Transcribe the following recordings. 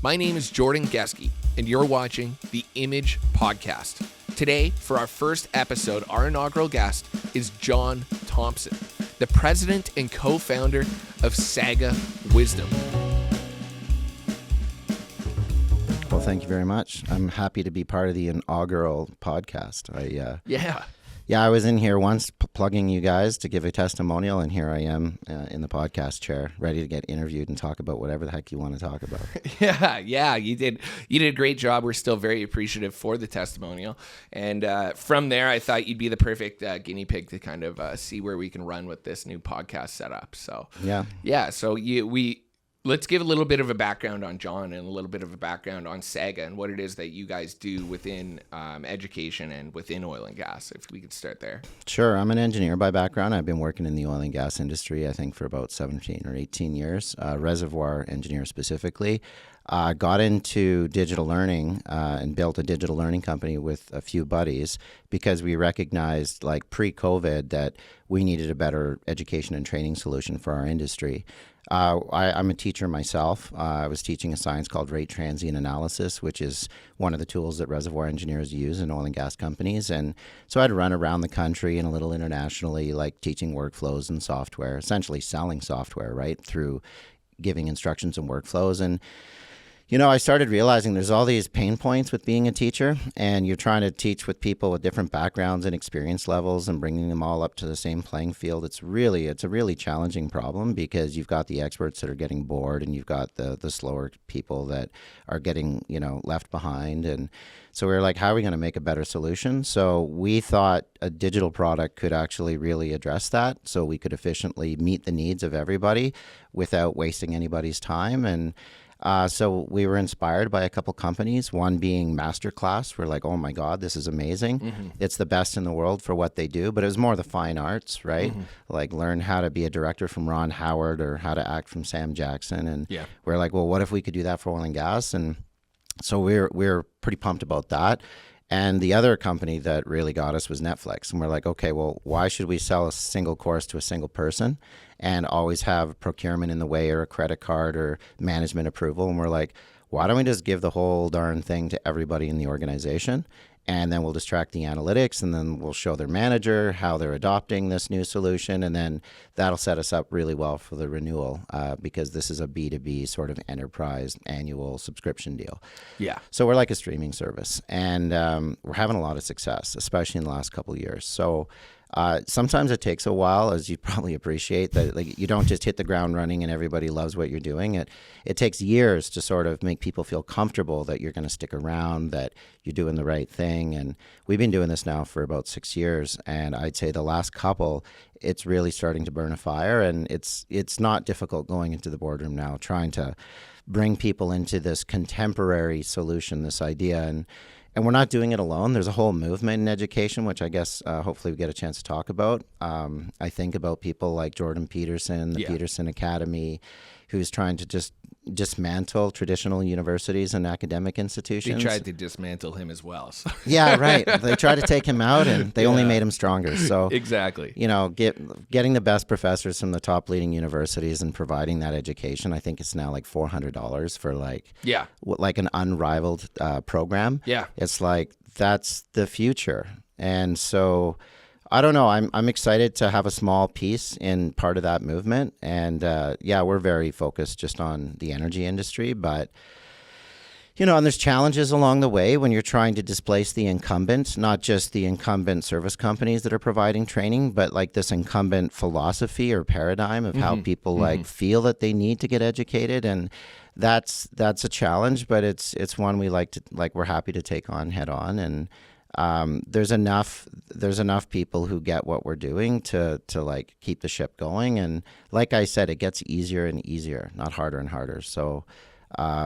My name is Jordan Geske, and you're watching the IMG Podcast. Today, for our first episode, our inaugural guest is John Thompson, the president and co-founder of Saga Wisdom. Well, thank you very much. I'm happy to be part of the inaugural podcast. I was in here once plugging you guys to give a testimonial, and here I am in the podcast chair, ready to get interviewed and talk about whatever the heck you want to talk about. Yeah, you did a great job. We're still very appreciative for the testimonial, and from there, I thought you'd be the perfect guinea pig to kind of see where we can run with this new podcast setup. So So let's give a little bit of a background on John and a little bit of a background on Saga and what it is that you guys do within education and within oil and gas, if we could start there. Sure. I'm an engineer by background. I've been working in the oil and gas industry, I think, for about 17 or 18 years, reservoir engineer specifically. Got into digital learning and built a digital learning company with a few buddies because we recognized, like pre-COVID, that we needed a better education and training solution for our industry. I'm a teacher myself. I was teaching a science called rate transient analysis, which is one of the tools that reservoir engineers use in oil and gas companies. And so I'd run around the country and a little internationally, like teaching workflows and software, essentially selling software, right, through giving instructions and workflows. And I started realizing there's all these pain points with being a teacher, and you're trying to teach with people with different backgrounds and experience levels and bringing them all up to the same playing field. It's a really challenging problem because you've got the experts that are getting bored, and you've got the slower people that are getting, left behind. And so we were like, how are we going to make a better solution? So we thought a digital product could actually really address that, so we could efficiently meet the needs of everybody without wasting anybody's time. And so we were inspired by a couple companies, one being Masterclass. We're like, oh my God, this is amazing. Mm-hmm. It's the best in the world for what they do, but it was more the fine arts, right? Mm-hmm. Like learn how to be a director from Ron Howard or how to act from Sam Jackson. And we're like, well, what if we could do that for oil and gas? And so we're pretty pumped about that. And the other company that really got us was Netflix. And we're like, okay, well, why should we sell a single course to a single person and always have procurement in the way or a credit card or management approval? And we're like, why don't we just give the whole darn thing to everybody in the organization? And then we'll just track the analytics, and then we'll show their manager how they're adopting this new solution. And then that'll set us up really well for the renewal because this is a B2B sort of enterprise annual subscription deal. Yeah. So we're like a streaming service, and we're having a lot of success, especially in the last couple of years. So sometimes it takes a while, as you probably appreciate, that like you don't just hit the ground running and everybody loves what you're doing. It takes years to sort of make people feel comfortable that you're going to stick around, that you're doing the right thing. And we've been doing this now for about 6 years, and I'd say the last couple, it's really starting to burn a fire. And it's not difficult going into the boardroom now, trying to bring people into this contemporary solution, this idea. And we're not doing it alone. There's a whole movement in education, which I guess hopefully we get a chance to talk about. I think about people like Jordan Peterson, the Peterson Academy, who's trying to just dismantle traditional universities and academic institutions. They tried to dismantle him as well. So. Yeah, right. They tried to take him out, and they only made him stronger. So exactly. Getting the best professors from the top leading universities and providing that education. I think it's now like $400 for like an unrivaled program. Yeah, it's like that's the future, and so. I don't know. I'm excited to have a small piece in part of that movement. And we're very focused just on the energy industry. But, and there's challenges along the way when you're trying to displace the incumbent, not just the incumbent service companies that are providing training, but like this incumbent philosophy or paradigm of how people like feel that they need to get educated. And that's a challenge, but it's one we we're happy to take on head on. And there's enough people who get what we're doing to like keep the ship going. And like I said, it gets easier and easier, not harder and harder. So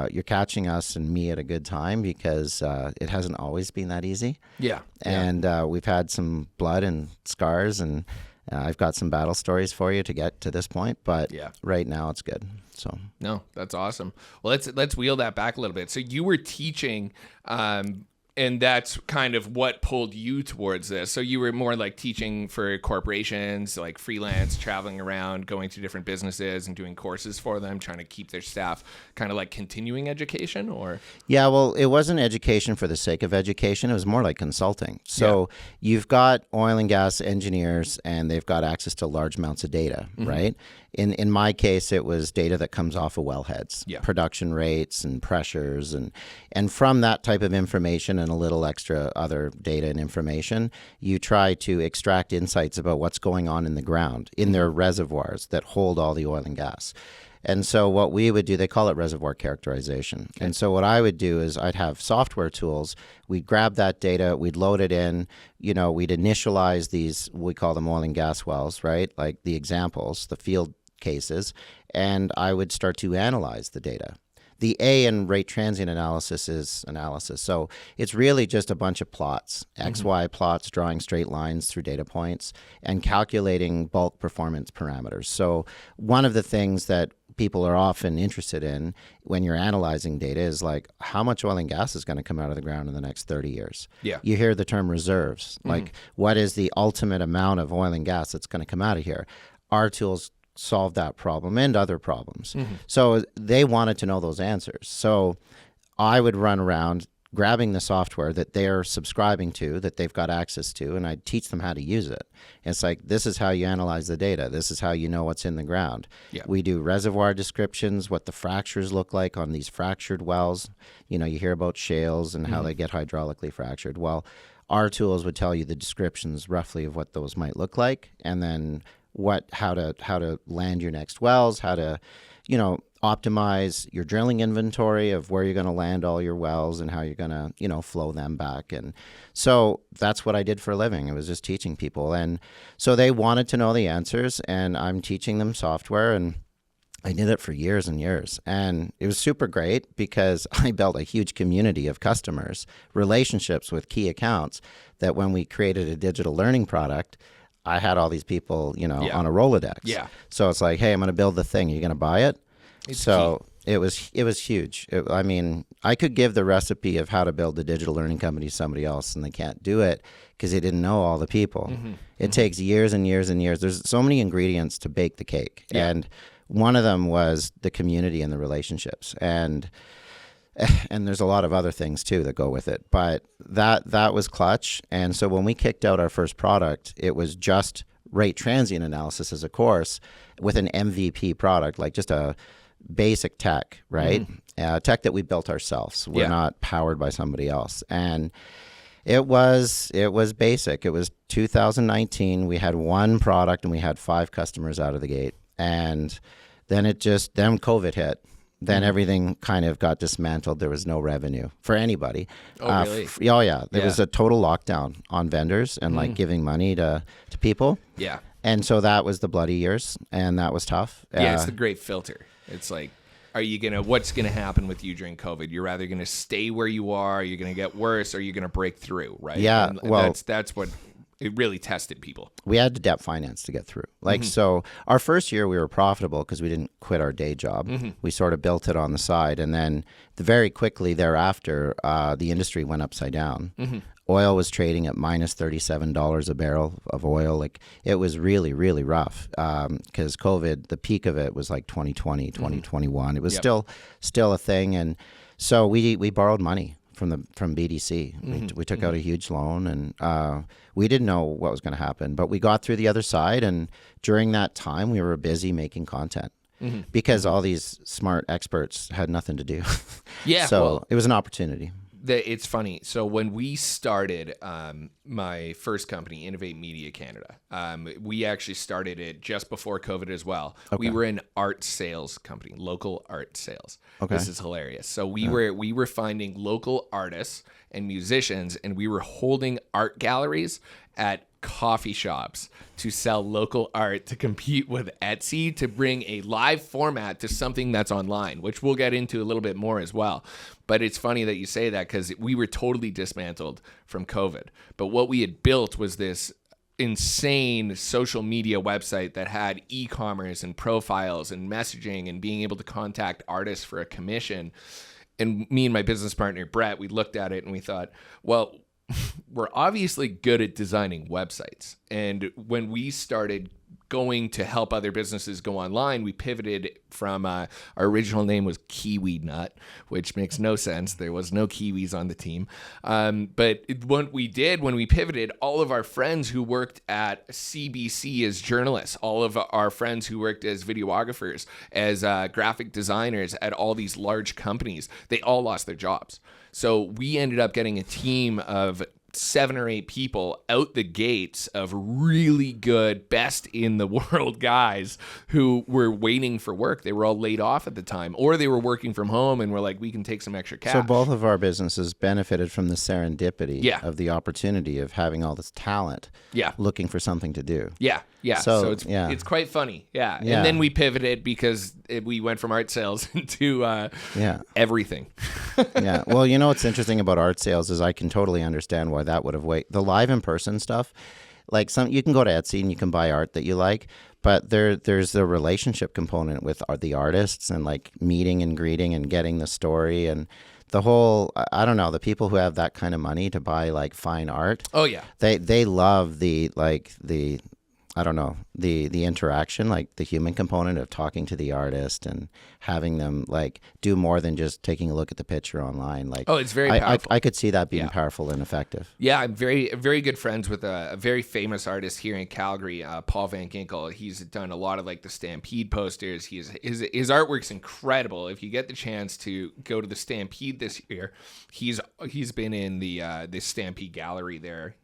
you're catching us and me at a good time because it hasn't always been that easy. Yeah. And we've had some blood and scars, and I've got some battle stories for you to get to this point, but right now it's good. So no, that's awesome. Well, let's wheel that back a little bit. So you were teaching And that's kind of what pulled you towards this. So you were more like teaching for corporations, like freelance, traveling around, going to different businesses and doing courses for them, trying to keep their staff kind of like continuing education, or? Yeah, well, it wasn't education for the sake of education. It was more like consulting. So you've got oil and gas engineers, and they've got access to large amounts of data, right? In my case, it was data that comes off of wellheads, production rates and pressures, and from that type of information and a little extra other data and information, you try to extract insights about what's going on in the ground, in their reservoirs that hold all the oil and gas. And so what we would do, they call it reservoir characterization. Okay. And so what I would do is I'd have software tools. We'd grab that data, we'd load it in, we'd initialize these, we call them oil and gas wells, right? Like the examples, the field cases, and I would start to analyze the data. The A in rate transient analysis is analysis. So it's really just a bunch of plots, XY plots, drawing straight lines through data points and calculating bulk performance parameters. So one of the things that people are often interested in when you're analyzing data is like how much oil and gas is going to come out of the ground in the next 30 years. Yeah. You hear the term reserves, like what is the ultimate amount of oil and gas that's going to come out of here? Our tools solve that problem and other problems. So they wanted to know those answers. So I would run around grabbing the software that they're subscribing to, that they've got access to, and I'd teach them how to use it. And it's like, this is how you analyze the data. This is how you know what's in the ground. Yeah. We do reservoir descriptions, what the fractures look like on these fractured wells. You hear about shales and how they get hydraulically fractured. Well, our tools would tell you the descriptions roughly of what those might look like, and then how to land your next wells, how to, optimize your drilling inventory of where you're going to land all your wells and how you're going to, flow them back. And so that's what I did for a living. It was just teaching people. And so they wanted to know the answers, and I'm teaching them software, and I did it for years and years. And it was super great because I built a huge community of customers, relationships with key accounts, that when we created a digital learning product, I had all these people, on a Rolodex. Yeah. So it's like, hey, I'm going to build the thing. Are you going to buy it? So it was huge. I could give the recipe of how to build a digital learning company to somebody else, and they can't do it because they didn't know all the people. It takes years and years and years. There's so many ingredients to bake the cake. Yeah. And one of them was the community and the relationships. And there's a lot of other things too that go with it, but that was clutch. And so when we kicked out our first product, it was just rate transient analysis as a course with an MVP product, like just a basic tech, right? Tech that we built ourselves. We're not powered by somebody else. And it was basic. It was 2019. We had one product and we had 5 customers out of the gate. And then COVID hit. Then everything kind of got dismantled. There was no revenue for anybody. Oh, really? There was a total lockdown on vendors and like giving money to people. Yeah. And so that was the bloody years, and that was tough. Yeah, it's the great filter. It's like, what's going to happen with you during COVID? You're either going to stay where you are, you're going to get worse, or you're going to break through, right? Yeah. And that's what it really tested people. We had to debt finance to get through. So our first year we were profitable because we didn't quit our day job. We sort of built it on the side. And then very quickly thereafter, the industry went upside down. Oil was trading at minus $37 a barrel of oil. Like it was really, really rough because COVID, the peak of it was like 2020, 2021. It was still a thing. And so we borrowed money from BDC. We took out a huge loan, and we didn't know what was going to happen, but we got through the other side. And during that time, we were busy making content because all these smart experts had nothing to do. Yeah. So it was an opportunity. It's funny. So when we started my first company, Innovate Media Canada, we actually started it just before COVID as well. Okay. We were an art sales company, local art sales. Okay. This is hilarious. So we were finding local artists and musicians, and we were holding art galleries at coffee shops to sell local art, to compete with Etsy, to bring a live format to something that's online, which we'll get into a little bit more as well. But it's funny that you say that because we were totally dismantled from COVID. But what we had built was this insane social media website that had e-commerce and profiles and messaging and being able to contact artists for a commission. And me and my business partner, Brett, we looked at it and we thought, well, we're obviously good at designing websites. And when we started going to help other businesses go online, we pivoted from our original name was Kiwi Nut, which makes no sense. There was no Kiwis on the team. But what we did when we pivoted, all of our friends who worked at CBC as journalists, all of our friends who worked as videographers, as graphic designers at all these large companies, they all lost their jobs. So we ended up getting a team of 7 or 8 people out the gates of really good, best in the world guys who were waiting for work. They were all laid off at the time, or they were working from home and were like, we can take some extra cash. So both of our businesses benefited from the serendipity Yeah. of the opportunity of having all this talent Yeah. looking for something to do. Yeah. Yeah. So, it's yeah. it's quite funny. Yeah. Yeah. And then we pivoted because we went from art sales into everything. Yeah. Well, you know what's interesting about art sales is I can totally understand why that would have waited. The live in person stuff, like you can go to Etsy and you can buy art that you like, but there's the relationship component with the artists and like meeting and greeting and getting the story and the whole, I don't know, the people who have that kind of money to buy like fine art. Oh yeah. They love the I don't know, the interaction, like the human component of talking to the artist and having them like do more than just taking a look at the picture online. Like, oh, it's very powerful. I could see that being powerful and effective. Yeah, I'm very good friends with a very famous artist here in Calgary, Paul Van Ginkel. He's done a lot of like the Stampede posters. His artwork's incredible. If you get the chance to go to the Stampede this year, he's been in the Stampede gallery there.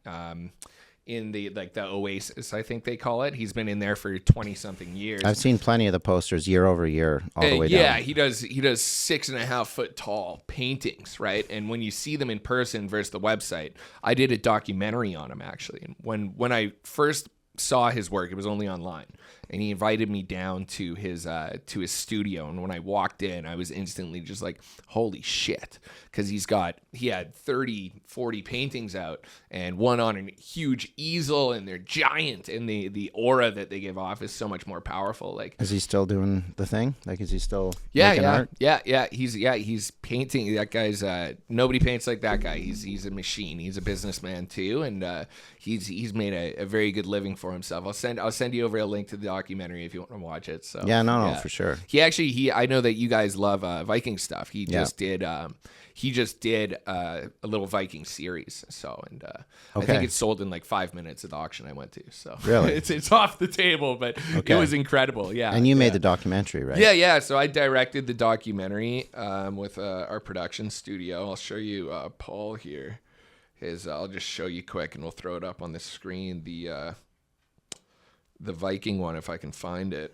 In the Oasis, I think they call it. He's been in there for 20 something years. I've seen plenty of the posters year over year, all the way down. Yeah, he does 6.5 foot tall paintings, right? And when you see them in person versus the website, I did a documentary on him actually. And when I first saw his work, it was only online, and he invited me down to his studio. And when I walked in, I was instantly just like, holy shit, because he had 30-40 paintings out, and one on a huge easel, and they're giant, and the aura that they give off is so much more powerful. Like, is he still doing the thing? Like, is he still making art? Yeah. He's painting. That guy's nobody paints like that guy. He's a machine. He's a businessman too, and he's made a very good living for himself. I'll send you over a link to the documentary if you want to watch it. So no, for sure. I know that you guys love Viking stuff. He just did a little Viking series. So I think it sold in like 5 minutes at the auction I went to. So really, it's off the table, but it was incredible. Yeah, and you made the documentary, right? Yeah. So I directed the documentary with our production studio. I'll show you Paul here. I'll just show you quick, and we'll throw it up on the screen. The Viking one, if I can find it.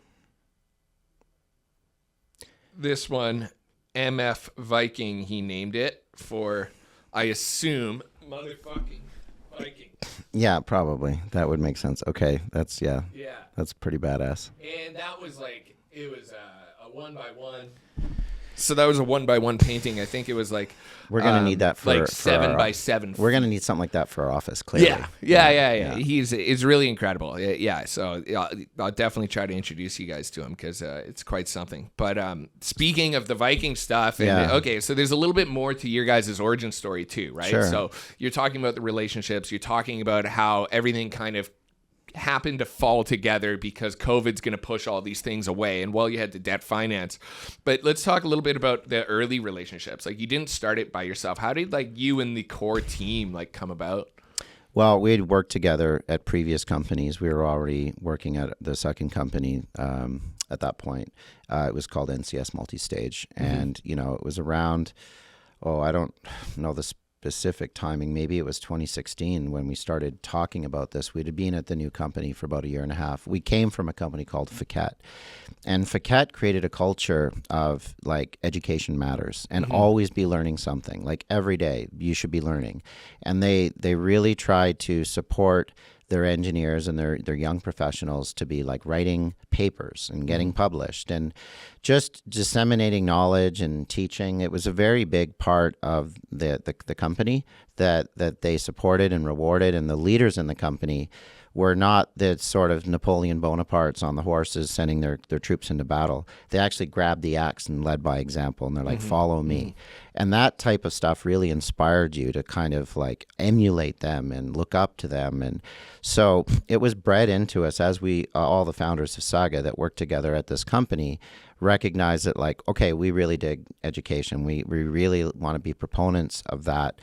This one, MF Viking, he named it for, I assume, motherfucking Viking. Yeah, probably. That would make sense. Okay, that's pretty badass. And that was like, it was a 1x1. So that was a 1x1 painting. I think it was like we're gonna need that for like 7x7. We're gonna need something like that for our office. Clearly, yeah. He's really incredible. Yeah. So I'll definitely try to introduce you guys to him because it's quite something. But speaking of the Viking stuff, okay, so there's a little bit more to your guys' origin story too, right? Sure. So you're talking about the relationships. You're talking about how everything kind of happened to fall together because COVID's going to push all these things away, and you had to debt finance. But let's talk a little bit about the early relationships. Like, you didn't start it by yourself. How did like you and the core team like come about? Well, we had worked together at previous companies. We were already working at the second company at that point. It was called NCS Multistage, and it was around I don't know the specific timing. Maybe it was 2016 when we started talking about this. We'd been at the new company for about a year and a half. We came from a company called Faquette, and Faquette created a culture of like education matters and always be learning something. Like every day you should be learning, and they really tried to support their engineers and their young professionals to be like writing papers and getting published and just disseminating knowledge and teaching. It was a very big part of the company that they supported and rewarded, and the leaders in the company were not the sort of Napoleon Bonapartes on the horses sending their troops into battle. They actually grabbed the axe and led by example, and they're like, follow me. And that type of stuff really inspired you to kind of like emulate them and look up to them. And so it was bred into us as we, all the founders of Saga that worked together at this company, recognize that like, okay, we really dig education. We really want to be proponents of that.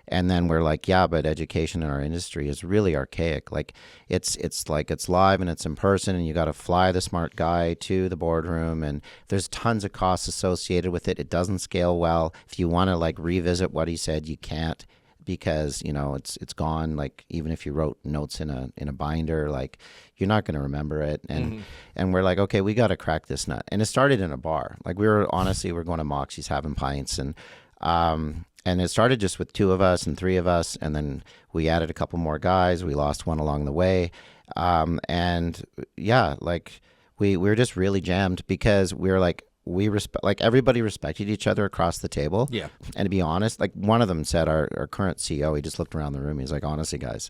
And then we're like, yeah, but education in our industry is really archaic. Like it's like it's live and it's in person, and you got to fly the smart guy to the boardroom, and there's tons of costs associated with it. It doesn't scale well. If you want to like revisit what he said, you can't, because it's gone. Like even if you wrote notes in a binder, like you're not going to remember it. And and we're like, okay, we got to crack this nut. And it started in a bar. Like we're going to Moxie's having pints, and it started just with 2 of us and 3 of us, and then we added a couple more guys. We lost one along the way, and yeah, like we were just really jammed because we were like, like everybody respected each other across the table. Yeah. And to be honest, like one of them said, our current CEO, he just looked around the room. He's like, honestly, guys,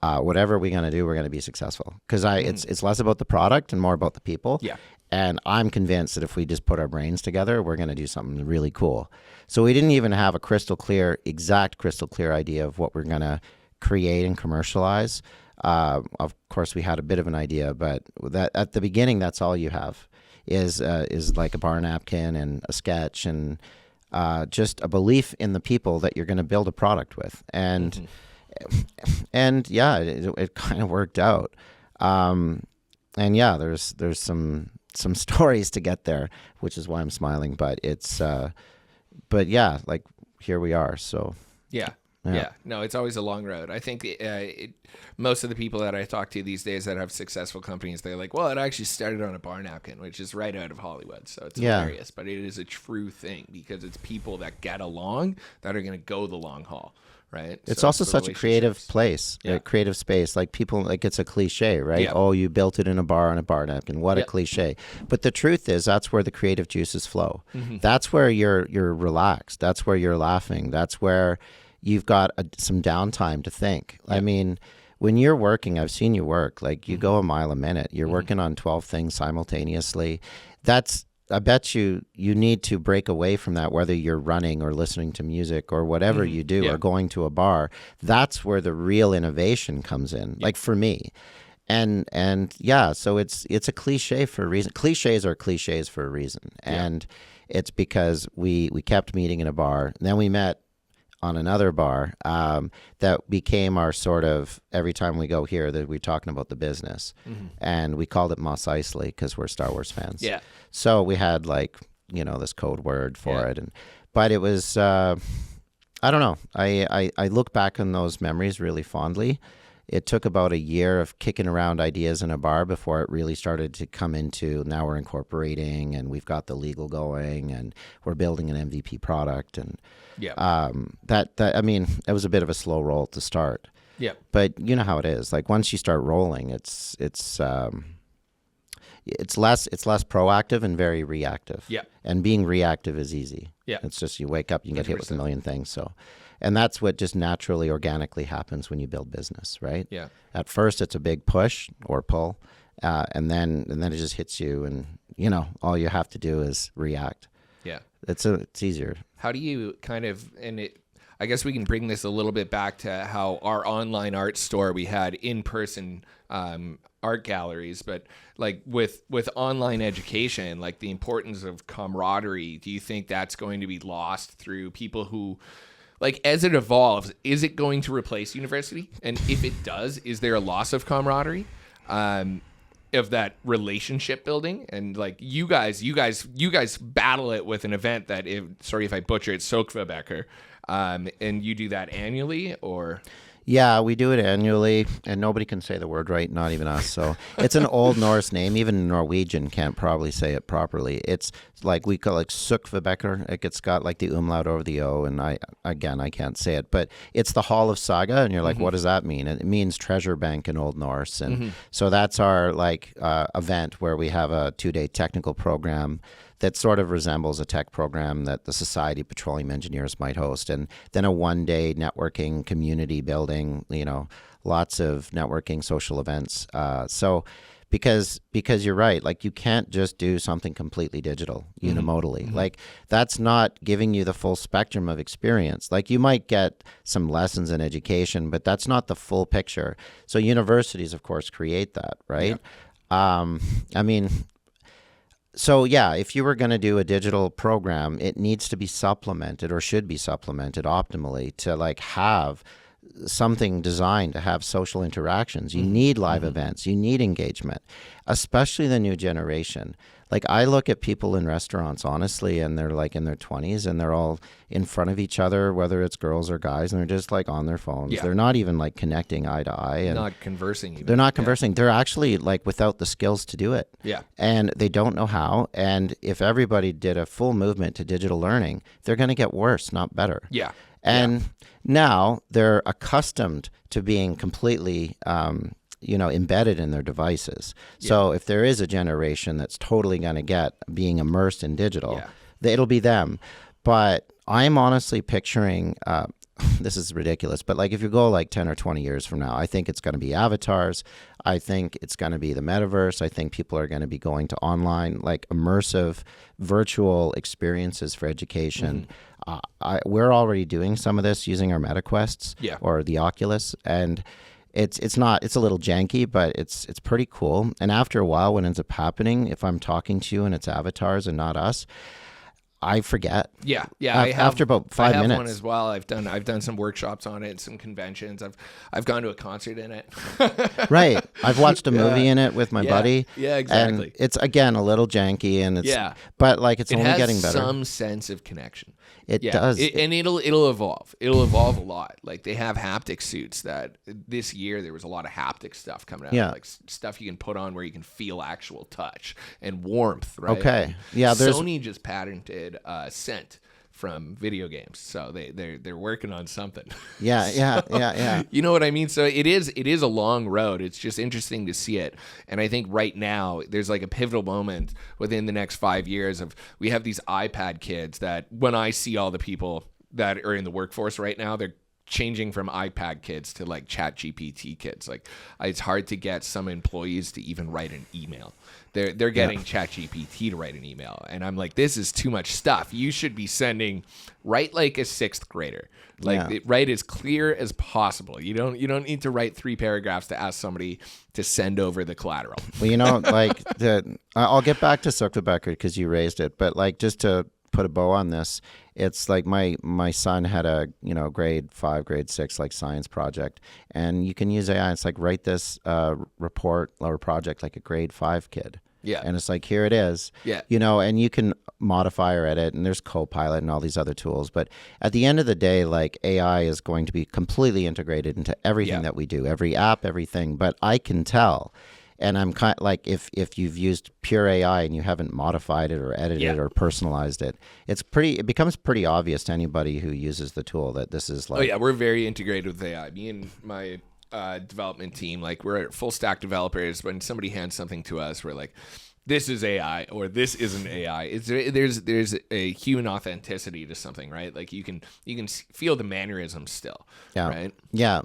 whatever we're going to do, we're going to be successful. Because it's less about the product and more about the people. Yeah. And I'm convinced that if we just put our brains together, we're going to do something really cool. So we didn't even have a exact crystal clear idea of what we're going to create and commercialize. Of course, we had a bit of an idea, but that at the beginning, that's all you have is like a bar napkin and a sketch and just a belief in the people that you're going to build a product with. And and yeah, it kind of worked out. And yeah, there's some stories to get there, which is why I'm smiling. But it's but yeah, like here we are. So yeah. No, it's always a long road. I think most of the people that I talk to these days that have successful companies, they're like, well, it actually started on a bar napkin, which is right out of Hollywood. So it's hilarious, but it is a true thing because it's people that get along that are going to go the long haul. Right. It's also such a creative place, a creative space. Like people, like it's a cliche, right? Yeah. Oh, you built it in a bar on a bar napkin. What a cliche. But the truth is that's where the creative juices flow. That's where you're relaxed. That's where you're laughing. That's where you've got some downtime to think. I mean, when you're working, I've seen you work, like you go a mile a minute. You're working on 12 things simultaneously. I bet you need to break away from that, whether you're running or listening to music or whatever you do or going to a bar. That's where the real innovation comes in, like for me. And yeah, so it's a cliche for a reason. Cliches are cliches for a reason. And it's because we kept meeting in a bar. And then we met on another bar that became our sort of, every time we go here, that we're talking about the business. And we called it Mos Eisley because we're Star Wars fans. Yeah. So we had like, this code word for it. But it was, I don't know. I look back on those memories really fondly. It took about a year of kicking around ideas in a bar before it really started to come into, now we're incorporating and we've got the legal going and we're building an MVP product. And that I mean, it was a bit of a slow roll to start. Yeah. But you know how it is. Like once you start rolling, it's less proactive and very reactive. Yeah. And being reactive is easy. Yeah. It's just you wake up, you get 100%. Hit with a million things. So, and that's what just naturally, organically happens when you build business, right? Yeah. At first, it's a big push or pull, and then it just hits you, and all you have to do is react. Yeah. It's easier. How do you kind of I guess we can bring this a little bit back to how our online art store, we had in-person art galleries, but like with online education, like the importance of camaraderie, do you think that's going to be lost through people who, like, as it evolves, is it going to replace university? And if it does, is there a loss of camaraderie, of that relationship building? And like you guys battle it with an event that, sorry if I butcher it, Sokvabecker, and you do that annually, or? Yeah, we do it annually, and nobody can say the word right, not even us. So it's an Old Norse name. Even Norwegian can't probably say it properly. It's like, we call it like Sukvabekker. It's got like the umlaut over the O, and I can't say it. But it's the Hall of Saga, and you're like, what does that mean? And it means treasure bank in Old Norse. And so that's our event where we have a 2-day technical program that sort of resembles a tech program that the Society of Petroleum Engineers might host, and then a 1-day networking, community building, lots of networking, social events. Because you're right, like you can't just do something completely digital unimodally. Like that's not giving you the full spectrum of experience. Like you might get some lessons in education, but that's not the full picture. So universities, of course, create that, right? I mean, so yeah, if you were going to do a digital program, it needs to be supplemented or should be supplemented optimally to like have something designed to have social interactions. You need live events. You need engagement, especially the new generation. Like I look at people in restaurants, honestly, and they're like in their 20s and they're all in front of each other, whether it's girls or guys, and they're just like on their phones. Yeah. They're not even like connecting eye to eye. And not conversing even. They're not conversing. They're actually like without the skills to do it. Yeah. And they don't know how. And if everybody did a full movement to digital learning, they're going to get worse, not better. Yeah. And now they're accustomed to being completely, embedded in their devices. Yeah. So if there is a generation that's totally going to get being immersed in digital, it'll be them. But I'm honestly picturing, this is ridiculous, but like if you go like 10 or 20 years from now, I think it's going to be avatars. I think it's going to be the metaverse. I think people are going to be going to online, like immersive virtual experiences for education. We're already doing some of this using our MetaQuests or the Oculus, and it's a little janky, but it's pretty cool. And after a while, what ends up happening, if I'm talking to you and it's avatars and not us, I forget. Yeah. After about 5 minutes. I have one as well. I've done some workshops on it, some conventions. I've gone to a concert in it. Right. I've watched a movie in it with my buddy. Yeah, exactly. And it's again a little janky, and it's but like it only getting better. It has some sense of connection. It does. And it'll evolve. It'll evolve a lot. Like they have haptic suits that this year there was a lot of haptic stuff coming out. Yeah. Like stuff you can put on where you can feel actual touch and warmth, right? Okay. Yeah. Sony just patented scent from video games, so they're working on something. Yeah. You know what I mean? So it is a long road. It's just interesting to see it, and I think right now there's like a pivotal moment within the next 5 years of we have these iPad kids that when I see all the people that are in the workforce right now, they're changing from iPad kids to like ChatGPT kids. Like it's hard to get some employees to even write an email. They're getting ChatGPT to write an email, and I'm like, this is too much stuff. You should be write like a 6th grader, write as clear as possible. You don't need to write 3 paragraphs to ask somebody to send over the collateral. Well, like I'll get back to Zuckerberg because you raised it, but like just to put a bow on this, it's like my son had a grade 5, grade 6 like science project, and you can use AI. It's like write this report or project like a grade 5 kid. Yeah. And it's like, here it is. Yeah. And you can modify or edit, and there's Copilot and all these other tools. But at the end of the day, like AI is going to be completely integrated into everything that we do, every app, everything. But I can tell, and I'm kind of like, if you've used pure AI and you haven't modified it or edited it or personalized it, it becomes pretty obvious to anybody who uses the tool that this is like. Oh yeah, we're very integrated with AI. Me and my development team, like we're full stack developers. When somebody hands something to us, we're like, this is AI or this isn't AI. There's a human authenticity to something, right? Like you can feel the mannerisms still, right? Yeah.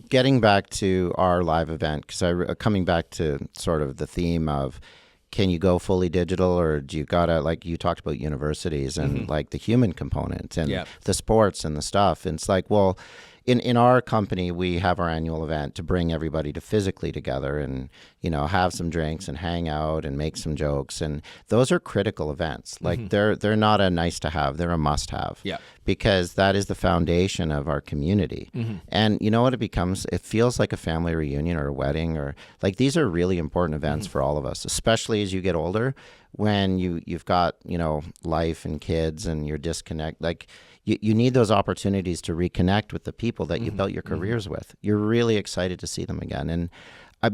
Getting back to our live event, because coming back to sort of the theme of, can you go fully digital, or do you gotta, like you talked about universities and like the human component and the sports and the stuff. And it's like, well, in our company, we have our annual event to bring everybody to physically together and, have some drinks and hang out and make some jokes. And those are critical events. Like they're not a nice to have, they're a must have. Yeah. Because that is the foundation of our community. And you know what it becomes? It feels like a family reunion or a wedding, or like these are really important events for all of us, especially as you get older, when you've got, life and kids and you're disconnected. Like you need those opportunities to reconnect with the people that you built your careers with. You're really excited to see them again. And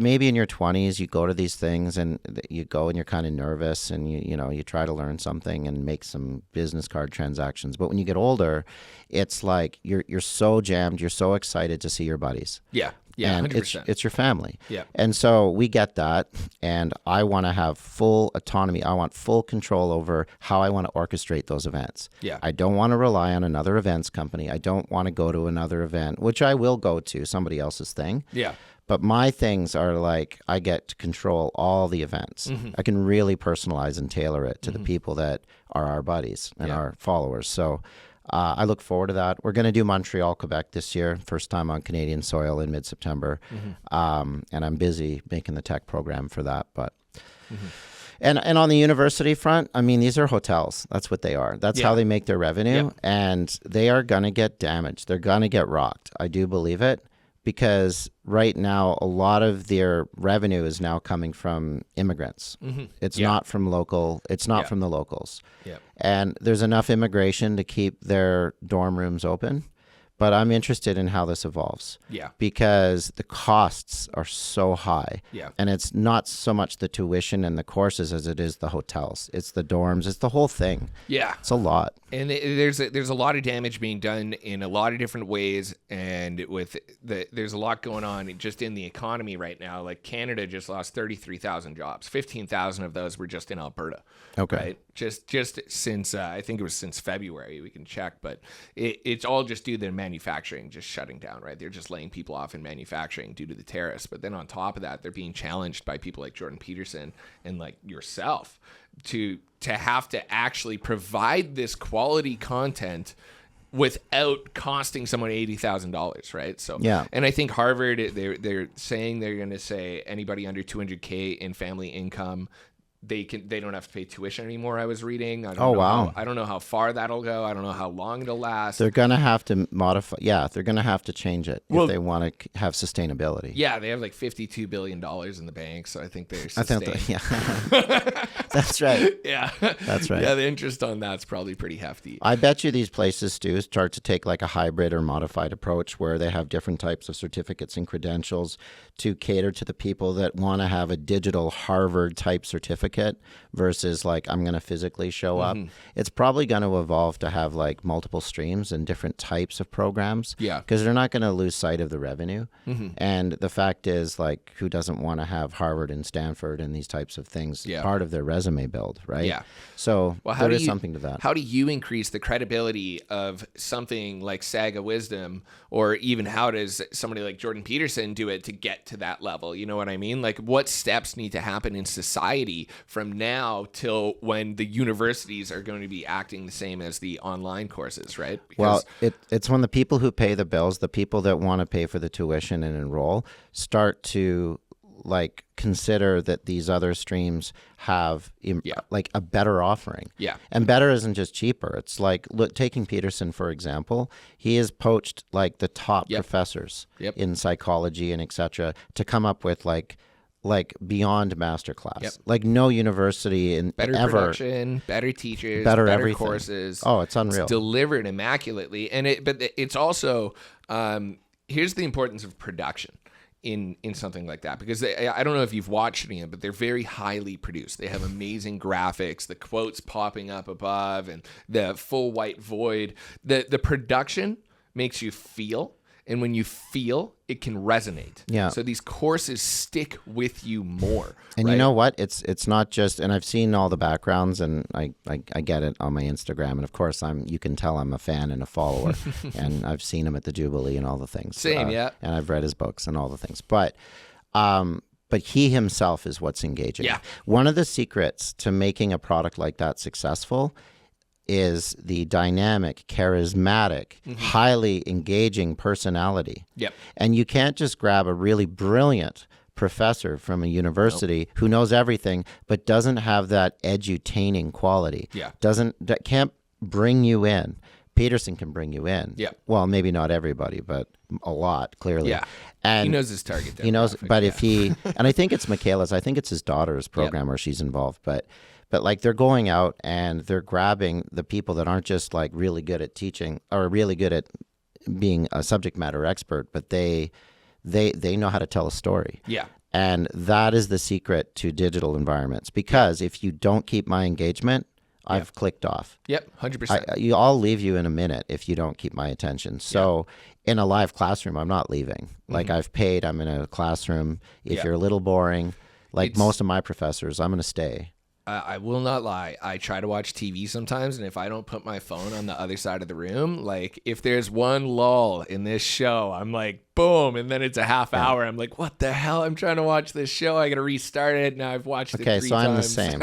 maybe in your 20s, you go to these things and you go and you're kind of nervous and you try to learn something and make some business card transactions. But when you get older, it's like you're so jammed, you're so excited to see your buddies. Yeah. Yeah, and 100%. it's your family. Yeah. And so we get that, and I want to have full autonomy. I want full control over how I want to orchestrate those events. Yeah. I don't want to rely on another events company. I don't want to go to another event, which I will go to, somebody else's thing. Yeah. But my things are like I get to control all the events. I can really personalize and tailor it to the people that are our buddies and our followers. So I look forward to that. We're going to do Montreal, Quebec this year, first time on Canadian soil in mid-September. And I'm busy making the tech program for that. But and on the university front, I mean, these are hotels. That's what they are. That's how they make their revenue. And they are going to get damaged. They're going to get rocked. I do believe it. Because right now, a lot of their revenue is now coming from immigrants. It's not from local. It's not from the locals. And there's enough immigration to keep their dorm rooms open. But I'm interested in how this evolves. Because the costs are so high. And it's not so much the tuition and the courses as it is the hotels. It's the dorms. It's the whole thing. It's a lot. And there's a lot of damage being done in a lot of different ways, and there's a lot going on just in the economy right now. Like Canada just lost 33,000 jobs. 15,000 of those were just in Alberta. Okay. Right? Just since I think it was since February. We can check, but it's all just due to manufacturing just shutting down. Right? They're just laying people off in manufacturing due to the tariffs. But then on top of that, they're being challenged by people like Jordan Peterson and like yourself to have to actually provide this quality content without costing someone $80,000, right? So and I think Harvard, they're saying they're going to say anybody under $200K in family income, they don't have to pay tuition anymore. I was reading. I don't know I don't know how far that'll go. I don't know how long it'll last. They're going to have to modify. Yeah, they're going to have to change it if they want to have sustainability. Yeah, they have like $52 billion in the bank, so I think they're sustained. That's right. Yeah, that's right. Yeah, the interest on that's probably pretty hefty. I bet you these places do start to take like a hybrid or modified approach where they have different types of certificates and credentials to cater to the people that want to have a digital Harvard type certificate versus like I'm going to physically show up. It's probably going to evolve to have like multiple streams and different types of programs. Because they're not going to lose sight of the revenue. And the fact is, like, who doesn't want to have Harvard and Stanford and these types of things part of their resume build, right? So there is something to that. How do you increase the credibility of something like Saga Wisdom, or even how does somebody like Jordan Peterson do it to get to that level? You know what I mean? Like, what steps need to happen in society from now till when the universities are going to be acting the same as the online courses, right? Because, well, it's when the people who pay the bills, the people that want to pay for the tuition and enroll, start to like consider that these other streams have like a better offering. And better isn't just cheaper. It's like, look, taking Peterson, for example, he has poached like the top professors in psychology and et cetera to come up with like beyond masterclass. Like no university in better ever production, better teachers, better everything. Courses. Oh, it's unreal. It's delivered immaculately, and but it's also here's the importance of production in something like that, because I don't know if you've watched any of them, but they're very highly produced. They have amazing graphics, the quotes popping up above, and the full white void. The production makes you feel. And when you feel, it can resonate. So these courses stick with you more. And you know what? It's not just, and I've seen all the backgrounds, and I get it on my Instagram. And of course, you can tell I'm a fan and a follower. And I've seen him at the Jubilee and all the things. Same, And I've read his books and all the things. But he himself is what's engaging. One of the secrets to making a product like that successful is the dynamic, charismatic, highly engaging personality. And you can't just grab a really brilliant professor from a university who knows everything but doesn't have that edutaining quality. That can't bring you in. Peterson can bring you in. Well, maybe not everybody, but a lot, clearly. And he knows his target. He knows, but if he, and I think it's Michaela's, I think it's his daughter's program where she's involved, but like they're going out and they're grabbing the people that aren't just like really good at teaching or really good at being a subject matter expert, but they know how to tell a story. And that is the secret to digital environments, because if you don't keep my engagement, I've clicked off. Yep, 100%. I'll leave you in a minute if you don't keep my attention. So in a live classroom, I'm not leaving. Like I've paid, I'm in a classroom. If you're a little boring, like most of my professors, I'm going to stay. I will not lie. I try to watch TV sometimes, and if I don't put my phone on the other side of the room, like if there's one lull in this show, I'm like, boom, and then it's a half hour. I'm like, what the hell? I'm trying to watch this show. I got to restart it. Now I've watched it 3 times. Okay, so I'm the same.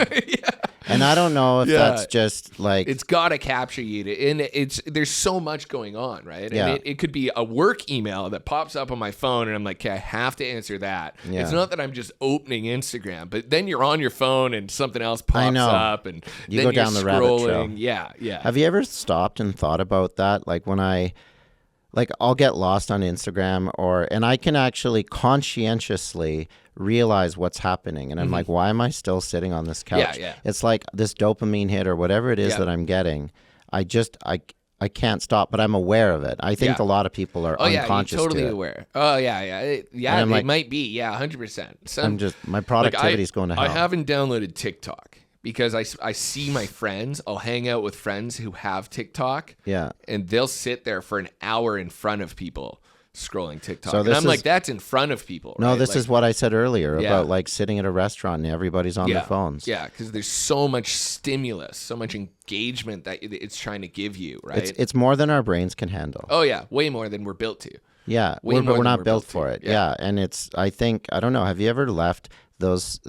And I don't know if that's just like... It's got to capture you. And there's so much going on, right? And it could be a work email that pops up on my phone, and I'm like, okay, I have to answer that. Yeah. It's not that I'm just opening Instagram, but then you're on your phone and something else pops up, and you then go down the rabbit trail. Yeah. Have you ever stopped and thought about that? Like when I'll get lost on Instagram and I can actually conscientiously realize what's happening. And I'm like, why am I still sitting on this couch? Yeah. It's like this dopamine hit or whatever it is that I'm getting. I can't stop, but I'm aware of it. I think a lot of people are unconscious you're totally to it. aware. Oh, yeah. It might be. Yeah, 100%. My productivity is going to hell. I haven't downloaded TikTok. Because I see my friends, I'll hang out with friends who have TikTok. Yeah. And they'll sit there for an hour in front of people scrolling TikTok. So and I'm like, that's in front of people. No, right? this is what I said earlier about like sitting at a restaurant and everybody's on their phones. Yeah, because there's so much stimulus, so much engagement that it's trying to give you, right? It's more than our brains can handle. Oh, yeah. Way more than we're built to. Yeah. But we're not built for it. Yeah. And I don't know, have you ever left those...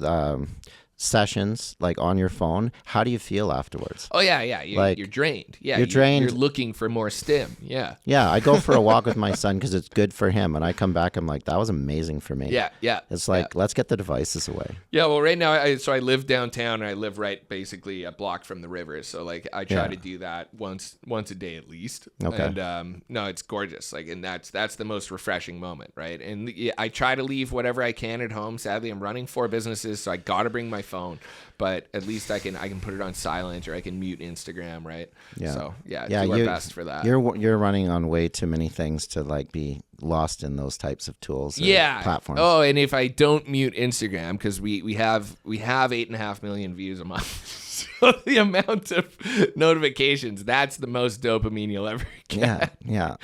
sessions like on your phone? How do you feel afterwards? Oh yeah. You're drained. Yeah, you're drained. You're looking for more stim. Yeah. I go for a walk with my son because it's good for him, and I come back, I'm like, that was amazing for me. Yeah. It's like let's get the devices away. Yeah. Well, right now, I live downtown, and I live right basically a block from the river, so like I try to do that once a day at least. Okay. And no, it's gorgeous. Like, and that's the most refreshing moment, right? And I try to leave whatever I can at home. Sadly, I'm running 4 businesses, so I got to bring my phone, but at least I can put it on silent, or I can mute Instagram, right? Yeah. So do our best for that. You're running on way too many things to like be lost in those types of tools. Platforms. Oh, and if I don't mute Instagram, because we have 8.5 million views a month, so the amount of notifications, that's the most dopamine you'll ever get. Yeah.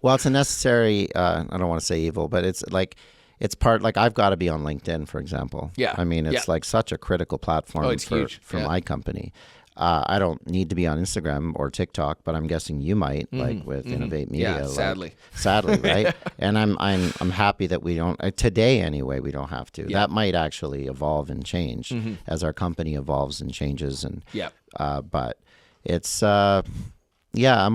Well, it's a necessary. I don't want to say evil, but it's like. It's part, like I've got to be on LinkedIn, for example. Yeah. I mean, it's like such a critical platform for my company. I don't need to be on Instagram or TikTok, but I'm guessing you might, like with Innovate Media. Yeah, sadly. Sadly, right? And I'm happy that we don't, today anyway, we don't have to. Yeah. That might actually evolve and change as our company evolves and changes. And but it's, I'm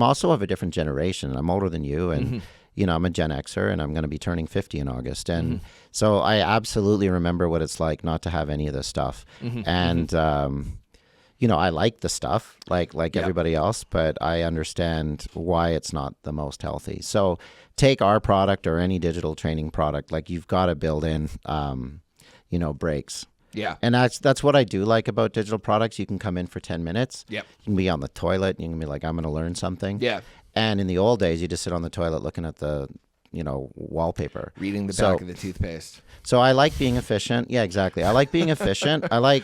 also of a different generation. I'm older than you, and I'm a Gen Xer, and I'm going to be turning 50 in August. And so I absolutely remember what it's like not to have any of this stuff. And, I like the stuff like everybody else, but I understand why it's not the most healthy. So take our product or any digital training product, like you've got to build in, breaks. Yeah. And that's what I do like about digital products. You can come in for 10 minutes. Yep. You can be on the toilet. You can be like, I'm going to learn something. Yeah. And in the old days, you just sit on the toilet looking at the, wallpaper. Reading the back of the toothpaste. So I like being efficient. Yeah, exactly. I like being efficient. I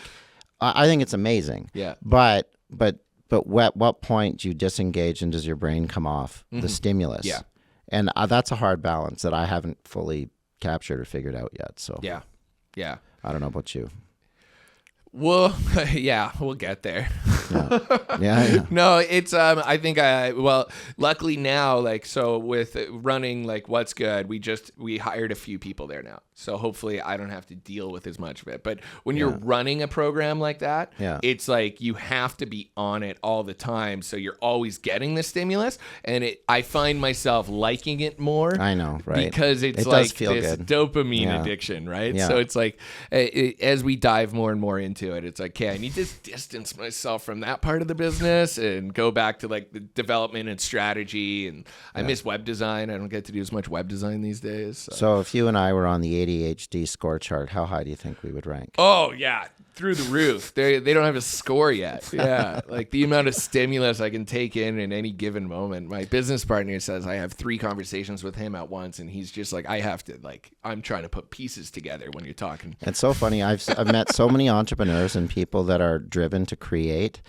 think it's amazing. Yeah. But at what point do you disengage and does your brain come off the stimulus? Yeah. And that's a hard balance that I haven't fully captured or figured out yet. So yeah. I don't know about you. Well, we'll get there. Yeah. No, it's I think luckily now, with running What's Good, we hired a few people there now. So hopefully I don't have to deal with as much of it. But when you're running a program like that, it's like you have to be on it all the time. So you're always getting the stimulus. And I find myself liking it more. I know, right? Because it like this good. Dopamine addiction, right? Yeah. So it's like as we dive more and more into it, it's like, okay, I need to distance myself from that part of the business and go back to the development and strategy. And I miss web design. I don't get to do as much web design these days. So if you and I were on the ADHD score chart, how high do you think we would rank? Oh, yeah. Through the roof. They don't have a score yet. Yeah. The amount of stimulus I can take in any given moment. My business partner says I have 3 conversations with him at once, and he's just like, I'm trying to put pieces together when you're talking. It's so funny. I've met so many entrepreneurs and people that are driven to create,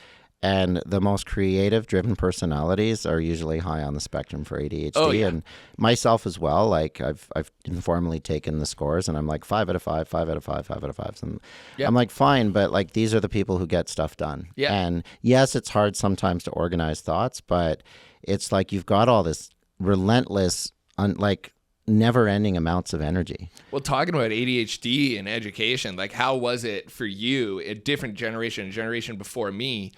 And the most creative driven personalities are usually high on the spectrum for ADHD. Oh, yeah. And myself as well. Like I've informally taken the scores and I'm like 5 out of 5, 5 out of 5, 5 out of 5. And Yep. I'm like, fine, but like these are the people who get stuff done. Yeah. And yes, it's hard sometimes to organize thoughts, but it's like you've got all this relentless, never-ending amounts of energy. Well, talking about ADHD and education, like how was it for you, a different generation, a generation before me,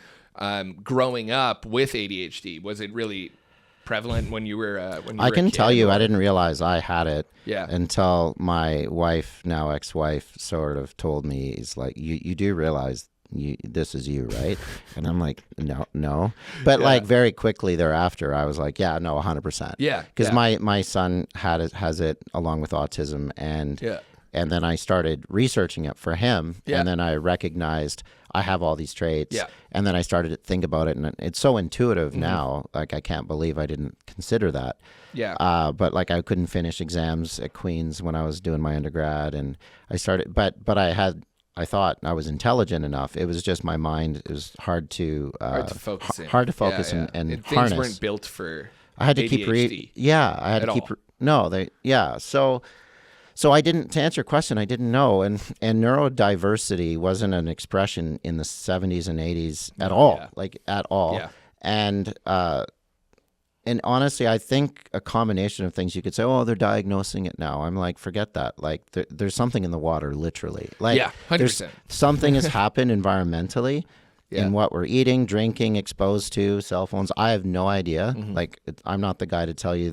growing up with ADHD? Was it really prevalent when you were I can a kid, tell you, or? I didn't realize I had it Yeah. until my wife, now ex-wife, sort of told me, he's like, you do realize this is you, right? And I'm like, no. But Yeah. like very quickly thereafter, I was like, yeah, no, 100%. Yeah. Because yeah. my son has it along with autism, and Yeah. and then I started researching it for him, Yeah. and then I recognized I have all these traits, Yeah. and then I started to think about it, and it's so intuitive Mm-hmm. now. Like I can't believe I didn't consider that. Yeah. But like I couldn't finish exams at Queen's when I was doing my undergrad, and I started. But I thought I was intelligent enough. It was just my mind. It was hard to focus in. hard to focus Yeah, and things harness. weren't built for I had to ADHD. keep I had at to keep all. no, they yeah. So I didn't, to answer your question, I didn't know, and neurodiversity wasn't an expression in the 70s and 80s at all, yeah. like at all. Yeah. And honestly, I think a combination of things. You could say, oh, they're diagnosing it now. I'm like, forget that. Like there's something in the water, literally. Like Yeah, 100%. something has happened environmentally. Yeah. In what we're eating, drinking, exposed to, cell phones. I have no idea. Mm-hmm. Like, I'm not the guy to tell you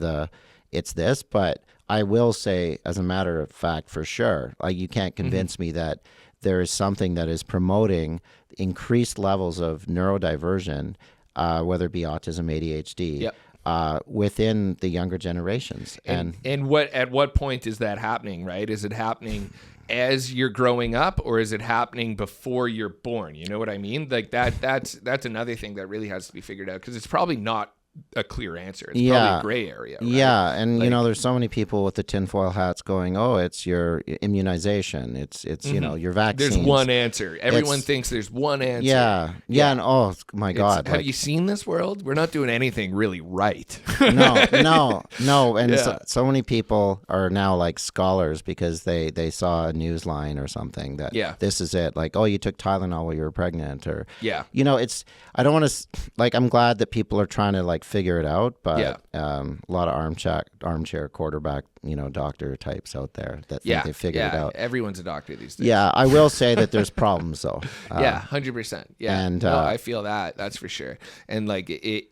it's this, but I will say, as a matter of fact, for sure, like you can't convince me that there is something that is promoting increased levels of neurodiversion, whether it be autism, ADHD, Yep. within the younger generations. And at what point is that happening, right? Is it happening as you're growing up, or is it happening before you're born? You know what I mean? Like that's another thing that really has to be figured out, because it's probably not a clear answer. It's probably a gray area. Right? Yeah, and there's so many people with the tinfoil hats going, "Oh, it's your immunization. It's your vaccines." There's one answer. Everyone thinks there's one answer. Yeah, and oh my God, Have you seen this world? We're not doing anything really right. no, and Yeah. so many people are now like scholars because they saw a news line or something that this is it. Like, oh, you took Tylenol while you were pregnant, or it's. I don't want to like. I'm glad that people are trying to like figure it out, but a lot of armchair quarterback, doctor types out there that think they figured it out. Everyone's a doctor these days. Yeah, I will say that there's problems though. 100%. Yeah, and I feel that's for sure. And like it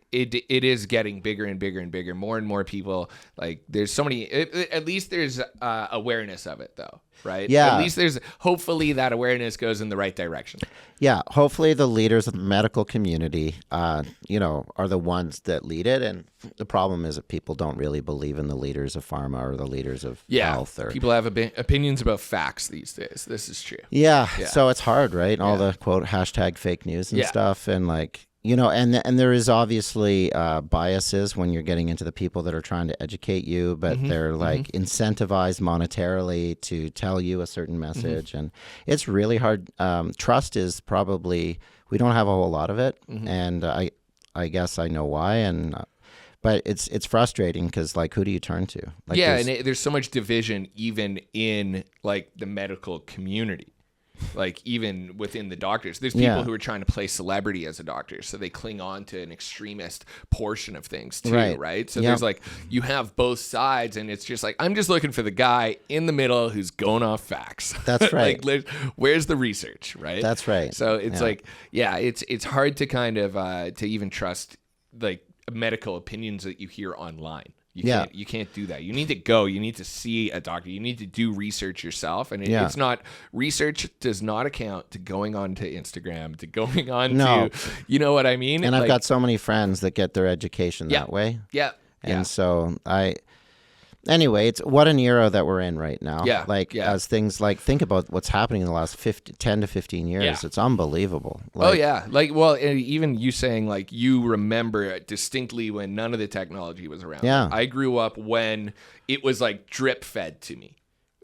is getting bigger and bigger and bigger. More and more people, like there's so many. At least there's awareness of it though, right? Yeah. At least hopefully that awareness goes in the right direction. Yeah, hopefully the leaders of the medical community, are the ones that lead it. And the problem is that people don't really believe in the leaders of pharma or the leaders of health. Or People have opinions about facts these days. This is true. Yeah, so it's hard, right? All the quote #fake news and stuff, and like. And there is obviously biases when you're getting into the people that are trying to educate you, but they're like incentivized monetarily to tell you a certain message. And it's really hard. Trust is probably, we don't have a whole lot of it. And I guess I know why. But it's frustrating because like, who do you turn to? Like, there's so much division even in like the medical community. Like even within the doctors, there's people who are trying to play celebrity as a doctor, so they cling on to an extremist portion of things too, right? So there's like, you have both sides, and it's just like, I'm just looking for the guy in the middle who's going off facts. That's right. Like, where's the research, right? That's right. So it's like, it's hard to kind of to even trust like medical opinions that you hear online. You can't do that. You need to go. You need to see a doctor. You need to do research yourself. And it's not, research does not account to going on to Instagram, to going on to, you know what I mean? And I've got so many friends that get their education that way. Yeah. And so anyway, it's what an era that we're in right now. As things like, think about what's happening in the last 10 to 15 years. It's unbelievable. Even you saying like, you remember distinctly when none of the technology was around. Yeah. I grew up when it was like drip fed to me,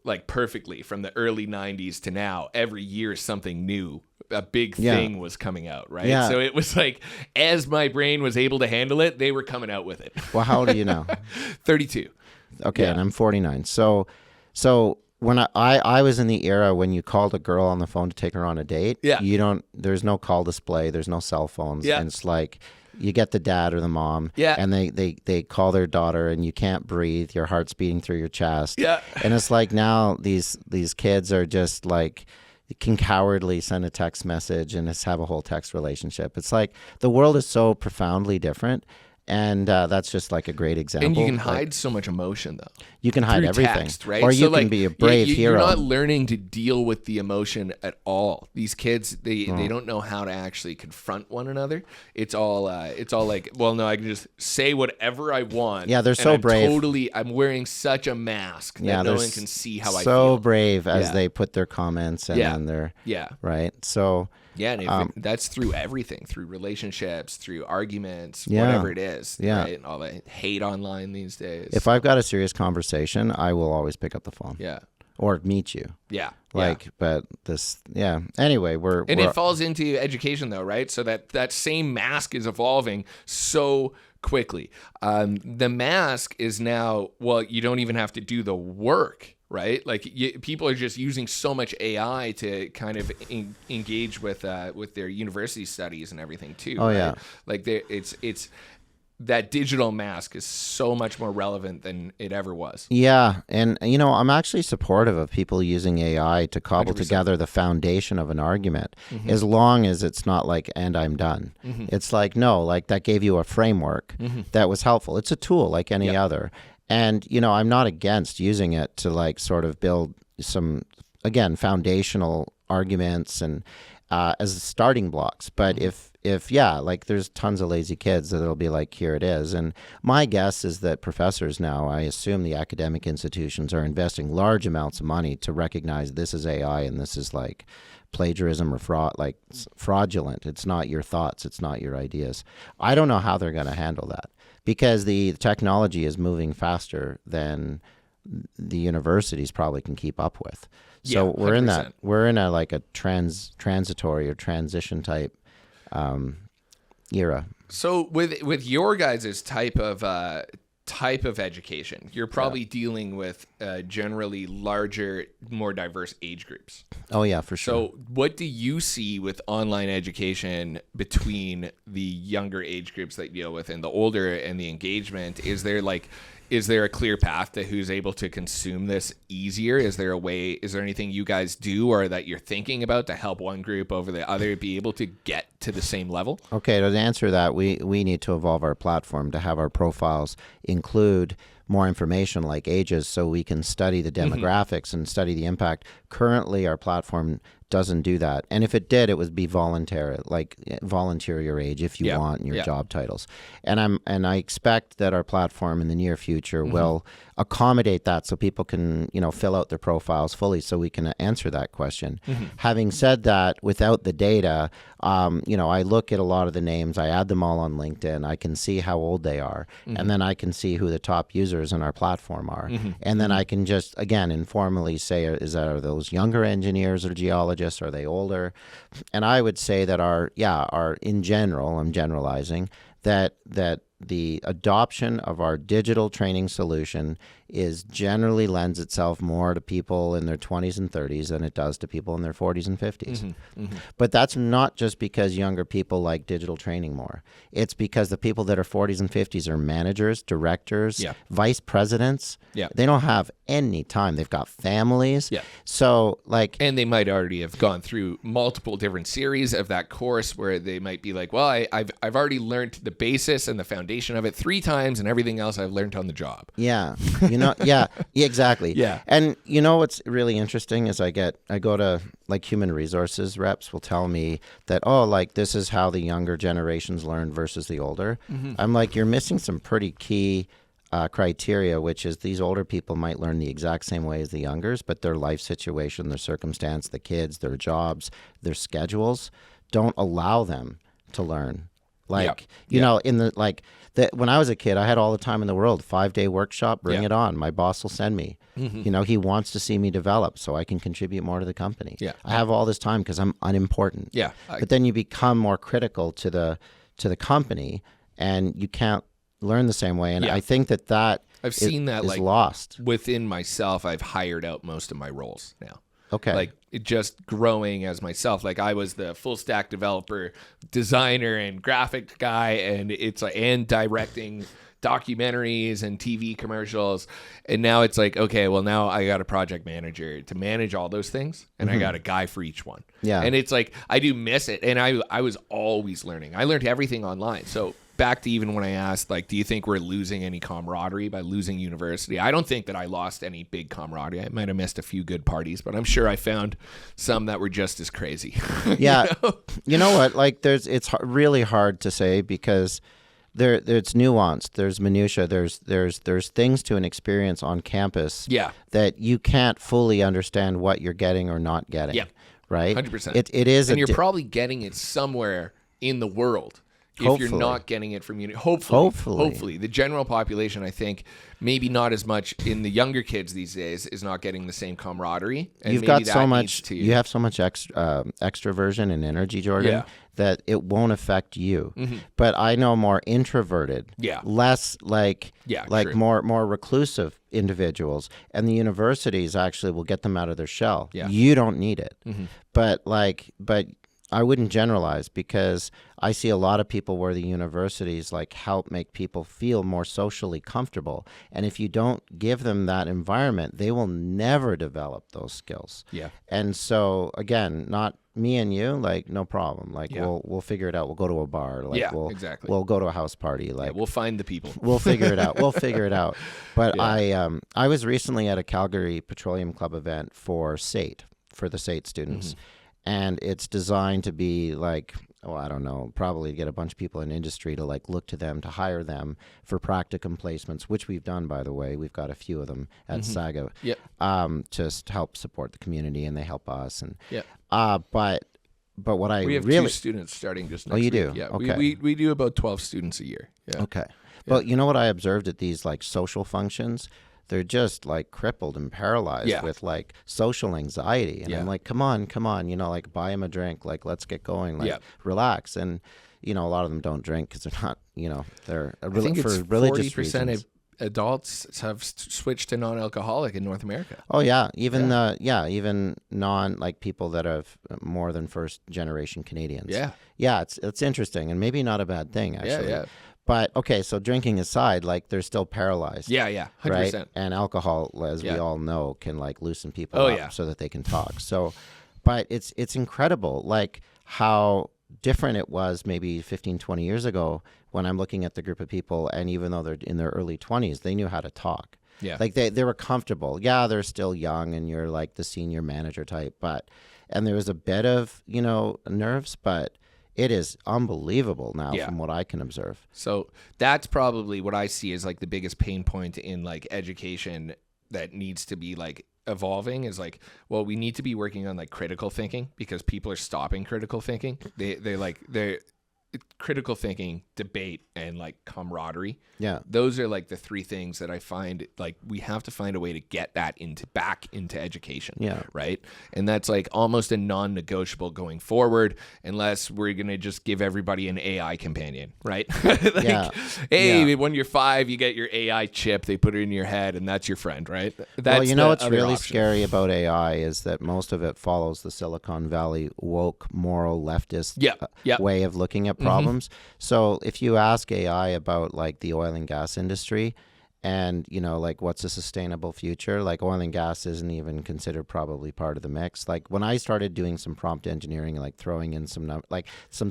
like perfectly from the early 90s to now. Every year something new a big thing was coming out, right? Yeah. So it was like, as my brain was able to handle it, they were coming out with it. Well, how old are you now? 32. Okay, Yeah. and I'm 49. So when I was in the era when you called a girl on the phone to take her on a date, there's no call display, there's no cell phones, and it's like you get the dad or the mom, and they call their daughter, and you can't breathe, your heart's beating through your chest, and it's like now these kids are just like can cowardly send a text message and just have a whole text relationship. It's like the world is so profoundly different. And that's just like a great example. And you can hide so much emotion, though. You can hide through everything. Text, right? Or you can be a brave hero. You're not learning to deal with the emotion at all. These kids, they don't know how to actually confront one another. It's all like, well, no, I can just say whatever I want. Yeah, they're so brave. I'm wearing such a mask that no one can see how I feel. So brave as they put their comments and then they're right. So. Yeah, and that's through everything, through relationships, through arguments, whatever it is. Right? And all the hate online these days. If I've got a serious conversation, I will always pick up the phone. Yeah. Or meet you. Yeah. But this, Anyway, it falls into education, though, right? So that same mask is evolving so quickly. The mask is now, well, you don't even have to do the work. Right, like people are just using so much AI to kind of engage with their university studies and everything too. Oh right? yeah, like it's that digital mask is so much more relevant than it ever was. Yeah, and I'm actually supportive of people using AI to cobble 100%. together the foundation of an argument, as long as it's not like "and I'm done." It's like no, like that gave you a framework that was helpful. It's a tool like any other. And, I'm not against using it to like sort of build some, again, foundational arguments and as starting blocks. But if like there's tons of lazy kids that'll be like, here it is. And my guess is that professors now, I assume the academic institutions are investing large amounts of money to recognize this is AI and this is like plagiarism or fraudulent. It's not your thoughts. It's not your ideas. I don't know how they're going to handle that. Because the technology is moving faster than the universities probably can keep up with. So we're 100%. we're in a like a transitory or transition type era. So with your guys' type of education, you're probably dealing with generally larger, more diverse age groups. Oh yeah, for sure. So what do you see with online education between the younger age groups that you deal with and the older and the engagement? Is there a clear path to who's able to consume this easier? Is there anything you guys do or that you're thinking about to help one group over the other be able to get to the same level? Okay, to answer that, we need to evolve our platform to have our profiles include more information like ages so we can study the demographics and study the impact. Currently, our platform doesn't do that. And if it did, it would be voluntary, like volunteer your age if you want and your job titles. And I expect that our platform in the near future will accommodate that so people can, fill out their profiles fully so we can answer that question. Having said that, without the data, I look at a lot of the names, I add them all on LinkedIn, I can see how old they are, and then I can see who the top users in our platform are. And then I can just, again, informally say, are those younger engineers or geologists? Are they older? And I would say that our in general, I'm generalizing, that the adoption of our digital training solution is generally lends itself more to people in their 20s and 30s than it does to people in their 40s and 50s. But that's not just because younger people like digital training more. It's because the people that are 40s and 50s are managers, directors, vice presidents. They don't have any time. They've got families. So and they might already have gone through multiple different series of that course where they might be like, well, I've already learned the basis and the foundation of it 3 times and everything else I've learned on the job. Exactly. Yeah. And what's really interesting is I go to like human resources reps will tell me that, this is how the younger generations learn versus the older. I'm like, you're missing some pretty key criteria, which is these older people might learn the exact same way as the youngers, but their life situation, their circumstance, the kids, their jobs, their schedules don't allow them to learn Like, you know, in the, like, when I was a kid, I had all the time in the world, 5-day workshop, bring it on. My boss will send me. You know, he wants to see me develop so I can contribute more to the company. I have all this time because I'm unimportant. But then you become more critical to the company, and you can't learn the same way. And I think that I've seen that is like lost within myself. I've hired out most of my roles now. Okay. Like it just growing as myself. Like I was the full stack developer, designer, and graphic guy, and and directing documentaries and TV commercials. And now it's like, okay, well now I got a project manager to manage all those things, and I got a guy for each one. And it's like I do miss it, and I was always learning. I learned everything online. So back to even when I asked, like, do you think we're losing any camaraderie by losing university? I don't think that I lost any big camaraderie. I might have missed a few good parties, but I'm sure I found some that were just as crazy. Yeah. You know what? Like, it's really hard to say because it's nuanced. There's minutia. There's things to an experience on campus that you can't fully understand what you're getting or not getting. Right? 100%. It is, and you're probably getting it somewhere in the world. If you're not getting it from hopefully the general population, I think maybe not as much in the younger kids these days, is not getting the same camaraderie. And you have so much extroversion and energy, Jordan, that it won't affect you. But I know more introverted, less more reclusive individuals, and the universities actually will get them out of their shell. You don't need it, but I wouldn't generalize, because I see a lot of people where the universities like help make people feel more socially comfortable. And if you don't give them that environment, they will never develop those skills. And so again, not me and you, like, no problem. Like we'll figure it out. We'll go to a bar. Like we'll go to a house party. Like we'll find the people. We'll figure it out. We'll figure it out. But I was recently at a Calgary Petroleum Club event for the SAIT students. And it's designed to be like, I don't know, probably get a bunch of people in industry to like look to them, to hire them for practicum placements, which we've done, by the way. We've got a few of them at Saga, just help support the community, and they help us. And but what we have 2 students starting just next week. You do? Yeah. Okay. We do about 12 students a year. Okay. Well, you know what I observed at these like social functions? They're just like crippled and paralyzed with like social anxiety. And I'm like, come on, you know, like buy them a drink. Like, let's get going. Like, relax. And, you know, a lot of them don't drink because they're not, you know, they're for religious 40% reasons. Of adults have switched to non-alcoholic in North America. Oh yeah. Even even like people that have more than first generation Canadians. Yeah. It's interesting, and maybe not a bad thing, actually. But, okay, so drinking aside, like, they're still paralyzed. 100%. Right? And alcohol, as we all know, can, like, loosen people up so that they can talk. So, but it's incredible, like, how different it was maybe 15, 20 years ago when I'm looking at the group of people, and even though they're in their early 20s, they knew how to talk. Like, they were comfortable. Yeah, they're still young, and you're, like, the senior manager type, and there was a bit of, you know, nerves, but it is unbelievable now from what I can observe. So that's probably what I see as like the biggest pain point in like education that needs to be like evolving, is like, well, we need to be working on like critical thinking, because people are stopping critical thinking. They're critical thinking, debate, and like camaraderie. Those are like the 3 things that I find like we have to find a way to get that back into education. Right. And that's like almost a non-negotiable going forward, unless we're going to just give everybody an AI companion. Right. When you're 5, you get your AI chip, they put it in your head, and that's your friend. Right. Well, you know what's really scary about AI is that most of it follows the Silicon Valley woke, moral, leftist way of looking at problems. So if you ask AI about like the oil and gas industry, and you know, like, what's a sustainable future, like oil and gas isn't even considered probably part of the mix. Like when I started doing some prompt engineering, like throwing in some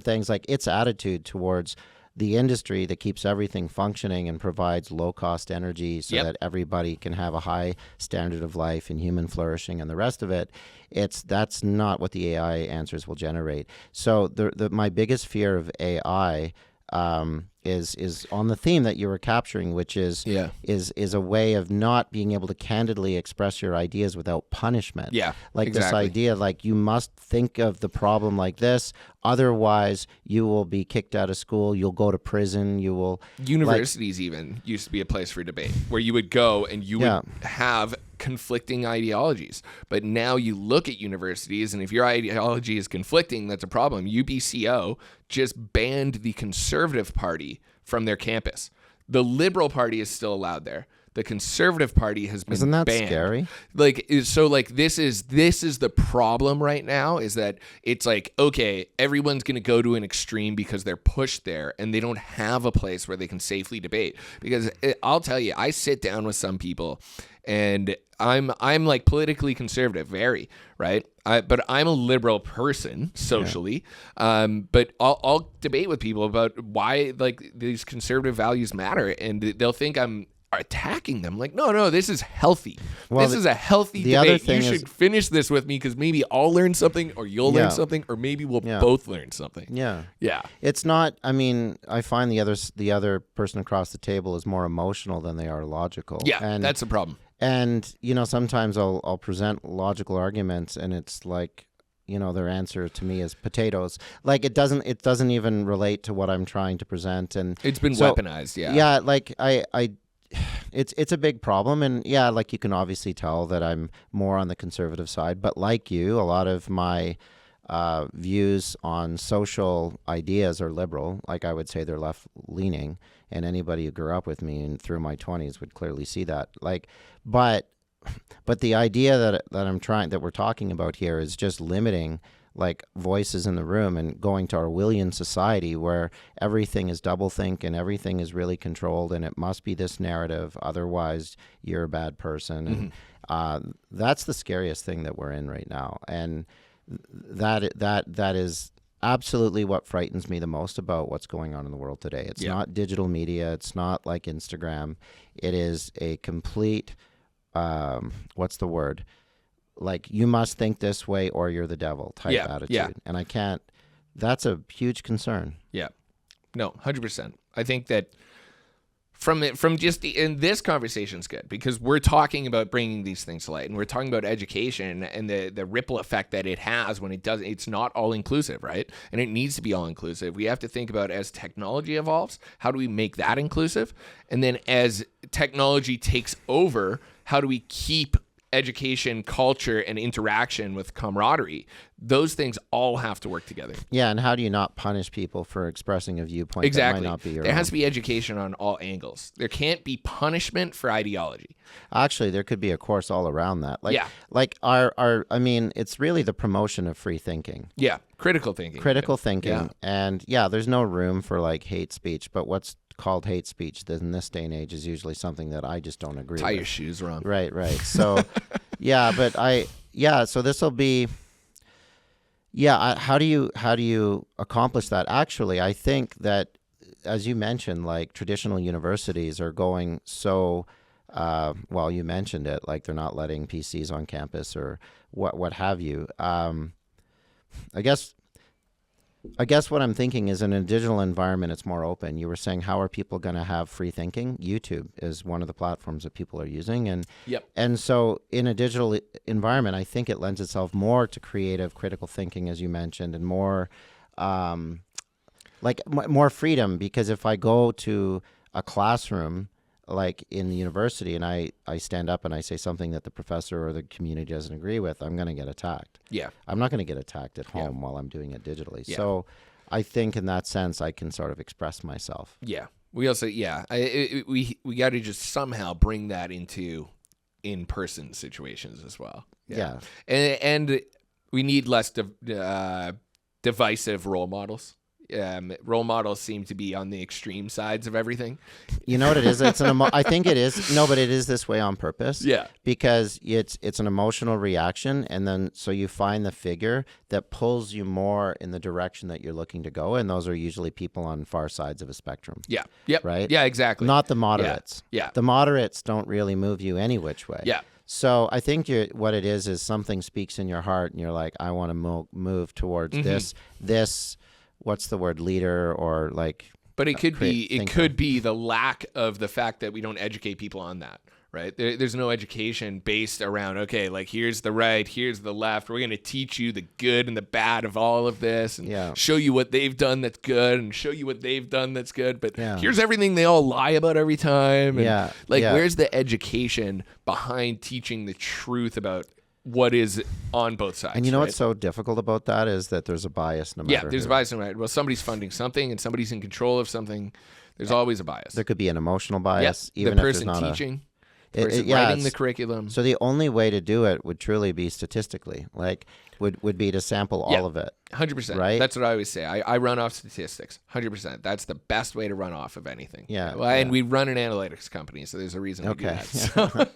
things, like its attitude towards the industry that keeps everything functioning and provides low-cost energy so that everybody can have a high standard of life and human flourishing and the rest of it, that's not what the AI answers will generate. So my biggest fear of AI is on the theme that you were capturing, which is a way of not being able to candidly express your ideas without punishment. Yeah, like exactly. This idea, like you must think of the problem like this, otherwise you will be kicked out of school, you'll go to prison, you will. Universities even used to be a place for debate where you would go and you would have conflicting ideologies. But now you look at universities, and if your ideology is conflicting, that's a problem. UBCO just banned the Conservative Party from their campus. The Liberal Party is still allowed there. The Conservative Party has been Isn't that banned. Scary? This is the problem right now, is that it's like, okay, everyone's going to go to an extreme because they're pushed there and they don't have a place where they can safely debate. Because I'll tell you, I sit down with some people and I'm like politically conservative, very, right? But I'm a liberal person socially. But I'll debate with people about why like these conservative values matter, and they'll think I'm attacking them. Like, no, this is healthy. This is a healthy debate. You should finish this with me because maybe I'll learn something, or you'll learn something, or maybe we'll both learn something. Yeah. It's not. I mean, I find the other person across the table is more emotional than they are logical. Yeah, and that's the problem. And sometimes I'll present logical arguments, and it's like, their answer to me is potatoes. Like it doesn't even relate to what I'm trying to present, and it's been weaponized. Yeah, like it's a big problem, and like you can obviously tell that I'm more on the conservative side, but like you, a lot of my views on social ideas are liberal. Like I would say they're left leaning, and anybody who grew up with me and through my 20s would clearly see that. Like, but the idea that we're talking about here is just limiting like voices in the room and going to Orwellian society where everything is doublethink and everything is really controlled, and it must be this narrative, otherwise you're a bad person. And that's the scariest thing that we're in right now. And that is absolutely what frightens me the most about what's going on in the world today. It's not digital media. It's not like Instagram. It is a complete, what's the word? Like, you must think this way or you're the devil type attitude. Yeah. And I can't, that's a huge concern. Yeah. No, 100%. I think that from just in this conversation's good because we're talking about bringing these things to light, and we're talking about education and the ripple effect that it has when it's not all inclusive, right? And it needs to be all inclusive. We have to think about, as technology evolves, how do we make that inclusive? And then as technology takes over, how do we keep education, culture, and interaction with camaraderie? Those things all have to work together. Yeah, and how do you not punish people for expressing a viewpoint that might not be your own? There has to be education on all angles. There can't be punishment for ideology. Actually, there could be a course all around that. Like I mean, it's really the promotion of free thinking. Yeah, critical thinking. Yeah. And there's no room for like hate speech, but what's called hate speech in this day and age is usually something that I just don't agree with. Tie your shoes wrong. Right. So, so this will be, how do you accomplish that? Actually, I think that, as you mentioned, like traditional universities are going so, you mentioned it, like they're not letting PCs on campus or what have you. I guess what I'm thinking is, in a digital environment, it's more open. You were saying, how are people going to have free thinking? YouTube is one of the platforms that people are using. And so in a digital environment, I think it lends itself more to creative, critical thinking, as you mentioned, and more more freedom. Because if I go to a classroom, like in the university, and I stand up and I say something that the professor or the community doesn't agree with, I'm going to get attacked. Yeah. I'm not going to get attacked at home while I'm doing it digitally. Yeah. So I think in that sense, I can sort of express myself. Yeah. We also, we got to just somehow bring that into in-person situations as well. Yeah. And we need less divisive role models. Role models seem to be on the extreme sides of everything. You know what it is? I think it is. No, but it is this way on purpose. Yeah. Because it's an emotional reaction, and then so you find the figure that pulls you more in the direction that you're looking to go, and those are usually people on far sides of a spectrum. Yeah. Yep. Right? Yeah, exactly. Not the moderates. Yeah. The moderates don't really move you any which way. Yeah. So I think what it is something speaks in your heart, and you're like, I want to move towards this what's the word, leader, or like But it could be the lack of the fact that we don't educate people on that, right? There's no education based around, okay, like here's the right, here's the left. We're going to teach you the good and the bad of all of this and show you what they've done that's good and show you what they've done that's good. But here's everything they all lie about every time. And where's the education behind teaching the truth about what is on both sides? And you know what's so difficult about that is that there's a bias no matter there's a bias no matter. Well, somebody's funding something and somebody's in control of something. There's always a bias. There could be an emotional bias, even the if there's person not teaching, the person writing the curriculum. So the only way to do it would truly be statistically, like would be to sample all of it. 100%. Right? That's what I always say. I run off statistics. 100%. That's the best way to run off of anything. Yeah. Well, and we run an analytics company, so there's a reason we do that. So.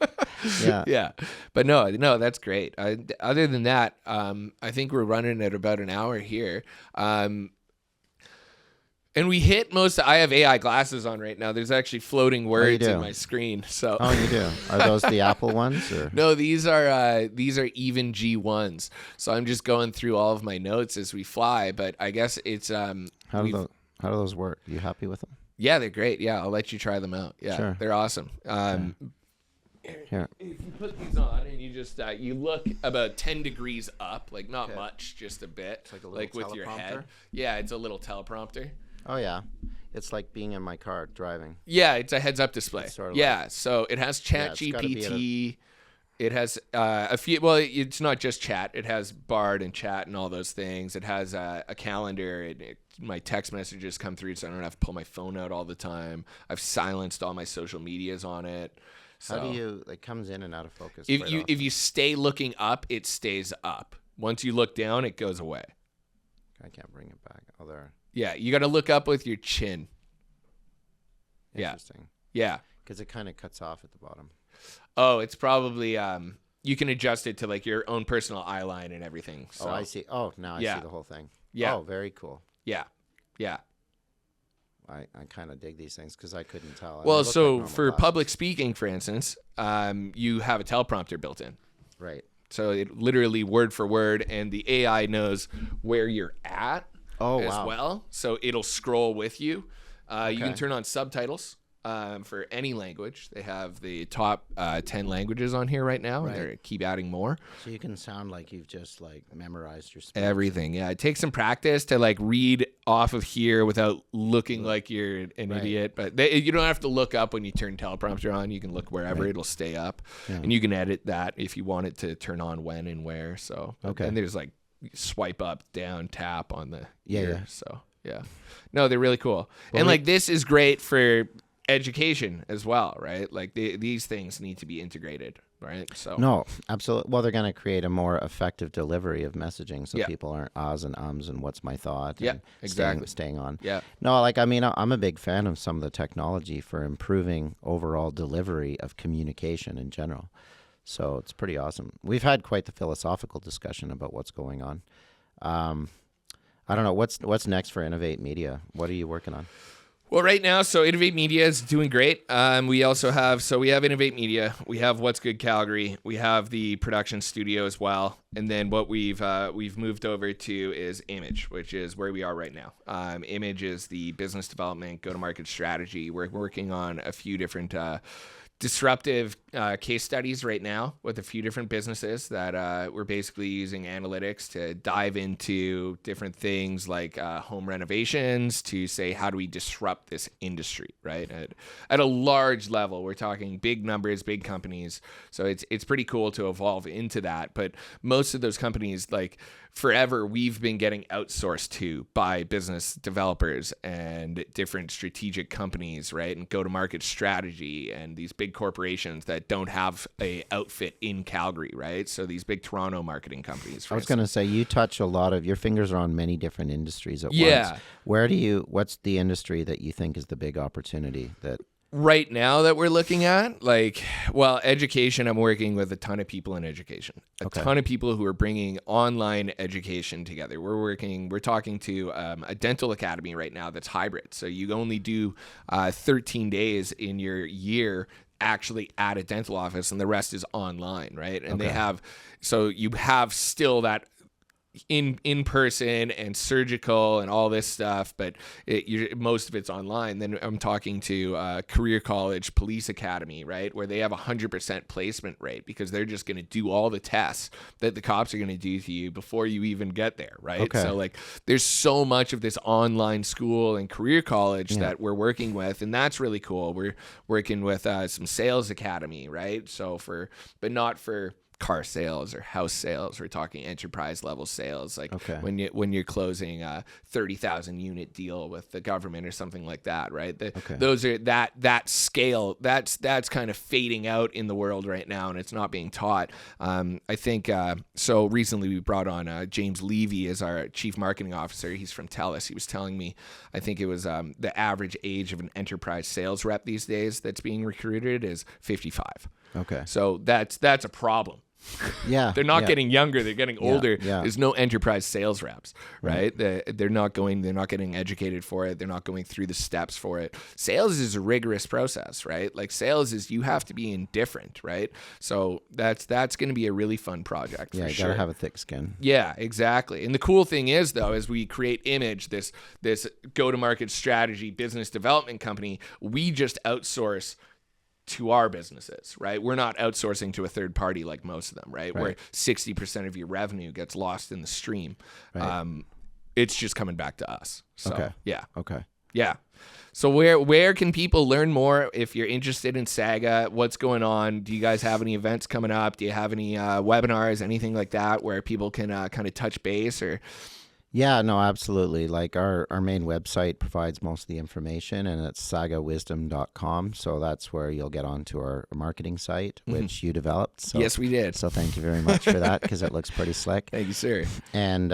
Yeah. But no, that's great. Other than that, I think we're running at about an hour here. And we hit I have AI glasses on right now. There's actually floating words in my screen. So. Oh, you do? Are those the Apple ones? Or? No, these are even G1s. So I'm just going through all of my notes as we fly. But I guess it's How do those work? Are you happy with them? Yeah, they're great. Yeah, I'll let you try them out. Yeah, sure. They're awesome. Here. If you put these on and you just you look about 10 degrees up, like not much, just a bit, it's like a little with your head. Yeah, it's a little teleprompter. Oh yeah, it's like being in my car driving. Yeah, it's a heads-up display. Sort of so it has Chat GPT. It has a few. Well, it's not just chat. It has Bard and chat and all those things. It has a calendar. My text messages come through, so I don't have to pull my phone out all the time. I've silenced all my social medias on it. So how do you? It comes in and out of focus. If you stay looking up, it stays up. Once you look down, it goes away. I can't bring it back. Oh, there. Yeah, you got to look up with your chin. Interesting. Yeah. Because it kind of cuts off at the bottom. Oh, it's probably you can adjust it to like your own personal eye line and everything. So. Oh, I see. Oh, now I see the whole thing. Yeah. Oh, very cool. Yeah. I kind of dig these things because I couldn't tell. Well, so for public speaking, for instance, you have a teleprompter built in. Right. So it literally word for word, and the AI knows where you're at well. So it'll scroll with you. You can turn on subtitles for any language. They have the top 10 languages on here right now, and they keep adding more. So you can sound like you've just like memorized your speech. Everything, yeah. It takes some practice to like read off of here without looking like you're an idiot. But you don't have to look up when you turn teleprompter on. You can look wherever. It'll stay up. Yeah. And you can edit that if you want it to turn on when and where. So and there's like swipe up, down, tap on the ear. So no, they're really cool. Well, and like this is great for education as well, right? Like these things need to be integrated, right? So no, absolutely. Well, they're going to create a more effective delivery of messaging, so people aren't ahs and ums and what's my thought. Yeah, exactly. Staying on. Yeah. No, like I mean, I'm a big fan of some of the technology for improving overall delivery of communication in general. So it's pretty awesome. We've had quite the philosophical discussion about what's going on. I don't know what's next for Innovate Media. What are you working on? Well, right now, so Innovate Media is doing great. We also have Innovate Media. We have What's Good Calgary. We have the production studio as well. And then what we've moved over to is Image, which is where we are right now. Image is the business development, go-to-market strategy. We're working on a few different disruptive case studies right now with a few different businesses that we're basically using analytics to dive into different things like home renovations to say, how do we disrupt this industry, right? At a large level, we're talking big numbers, big companies. So it's pretty cool to evolve into that. But most of those companies, like forever, we've been getting outsourced to by business developers and different strategic companies, right? And go-to-market strategy and these big corporations that don't have a outfit in Calgary, right? So these big Toronto marketing companies. I was going to say, you touch a lot of, your fingers are on many different industries at once. What's the industry that you think is the big opportunity that right now that we're looking at? Like, well, education, I'm working with a ton of people in education, a ton of people who are bringing online education together. We're talking to a dental academy right now that's hybrid. So you only do 13 days in your year actually at a dental office and the rest is online, right? And you have still that in person and surgical and all this stuff, but most of it's online. Then I'm talking to career college, police academy, right, where they have 100% placement rate because they're just going to do all the tests that the cops are going to do to you before you even get there, right? Okay. So like there's so much of this online school and career college that we're working with, and that's really cool. We're working with some sales academy, right? So but not for car sales or house sales. We're talking enterprise level sales, like when you're closing a 30,000 unit deal with the government or something like that, right? Those are that scale. That's kind of fading out in the world right now, and it's not being taught. I think so. Recently, we brought on James Levy as our chief marketing officer. He's from TELUS. He was telling me, I think it was the average age of an enterprise sales rep these days that's being recruited is 55. Okay, so that's a problem. Yeah, they're not getting younger; they're getting older. Yeah. There's no enterprise sales reps, right? They're not getting educated for it. They're not going through the steps for it. Sales is a rigorous process, right? Like sales is you have to be indifferent, right? So that's going to be a really fun project. Yeah, for you sure. gotta have a thick skin. Yeah, exactly. And the cool thing is, though, as we create Image, this go-to-market strategy business development company, we just outsource to our businesses, right? We're not outsourcing to a third party like most of them, right? Where 60% of your revenue gets lost in the stream. Right. It's just coming back to us. So, yeah. Okay. Yeah. So where can people learn more if you're interested in Saga? What's going on? Do you guys have any events coming up? Do you have any webinars, anything like that where people can kind of touch base or... Yeah, no, absolutely. Like our main website provides most of the information, and it's sagawisdom.com. So that's where you'll get onto our marketing site, which you developed. So, yes, we did. So thank you very much for that because it looks pretty slick. Thank you, sir. And,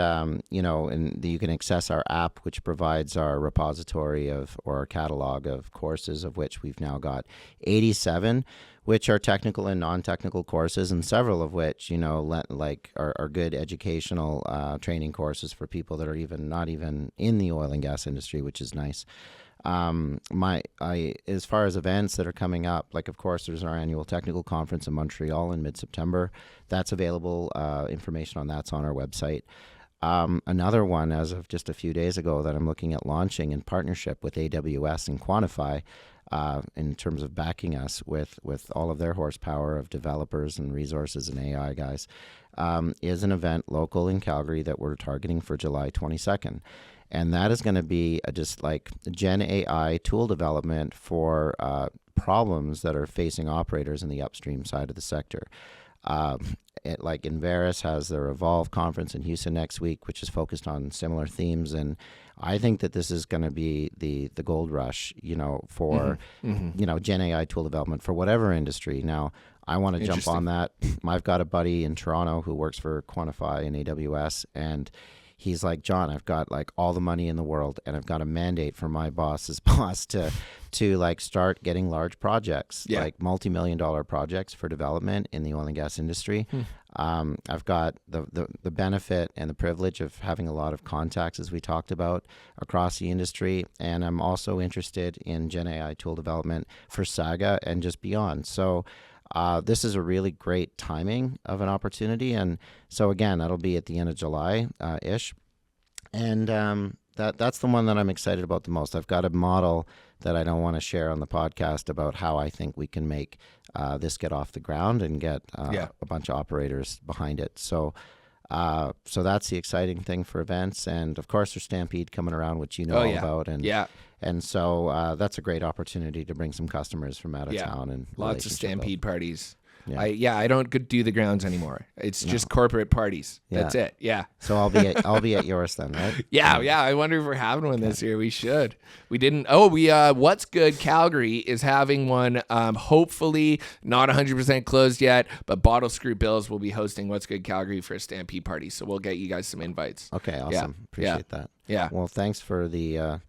you can access our app, which provides our repository or our catalog of courses, of which we've now got 87, which are technical and non-technical courses, and several of which, are good educational training courses for people that are not even in the oil and gas industry, which is nice. As far as events that are coming up, like of course there's our annual technical conference in Montreal in mid-September. That's available. Information on that's on our website. Another one as of just a few days ago that I'm looking at launching in partnership with AWS and Quantify, in terms of backing us with all of their horsepower of developers and resources and AI guys, is an event local in Calgary that we're targeting for July 22nd. And that is going to be just like Gen AI tool development for problems that are facing operators in the upstream side of the sector. Like Inveris has their Evolve conference in Houston next week, which is focused on similar themes. And I think that this is going to be the gold rush, for, Gen AI tool development for whatever industry. Now, I want to jump on that. I've got a buddy in Toronto who works for Quantify and AWS, and he's like, John, I've got like all the money in the world, and I've got a mandate from my boss's boss to like start getting large projects, like multi-million-dollar projects for development in the oil and gas industry. I've got the benefit and the privilege of having a lot of contacts, as we talked about, across the industry, and I'm also interested in Gen AI tool development for Saga and just beyond. So this is a really great timing of an opportunity. And so again, that'll be at the end of July ish. And that's the one that I'm excited about the most. I've got a model that I don't want to share on the podcast about how I think we can make this get off the ground and get a bunch of operators behind it. So that's the exciting thing for events. And of course, there's Stampede coming around, which you know all about. And so that's a great opportunity to bring some customers from out of town and lots of Stampede parties. I don't do the grounds anymore. It's just corporate parties. That's it. Yeah. So I'll be at yours then, right? Yeah. I wonder if we're having one this year. We should. We didn't. Oh, What's Good Calgary is having one. Hopefully not 100% closed yet, but Bottle Screw Bills will be hosting What's Good Calgary for a Stampede party. So we'll get you guys some invites. Okay. Awesome. Appreciate that. Yeah. Well, thanks for the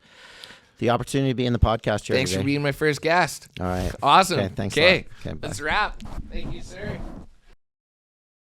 opportunity to be in the podcast here Thanks today. for being my first guest. All right. Awesome. Okay, thanks. Okay, Okay, let's wrap. Thank you, sir.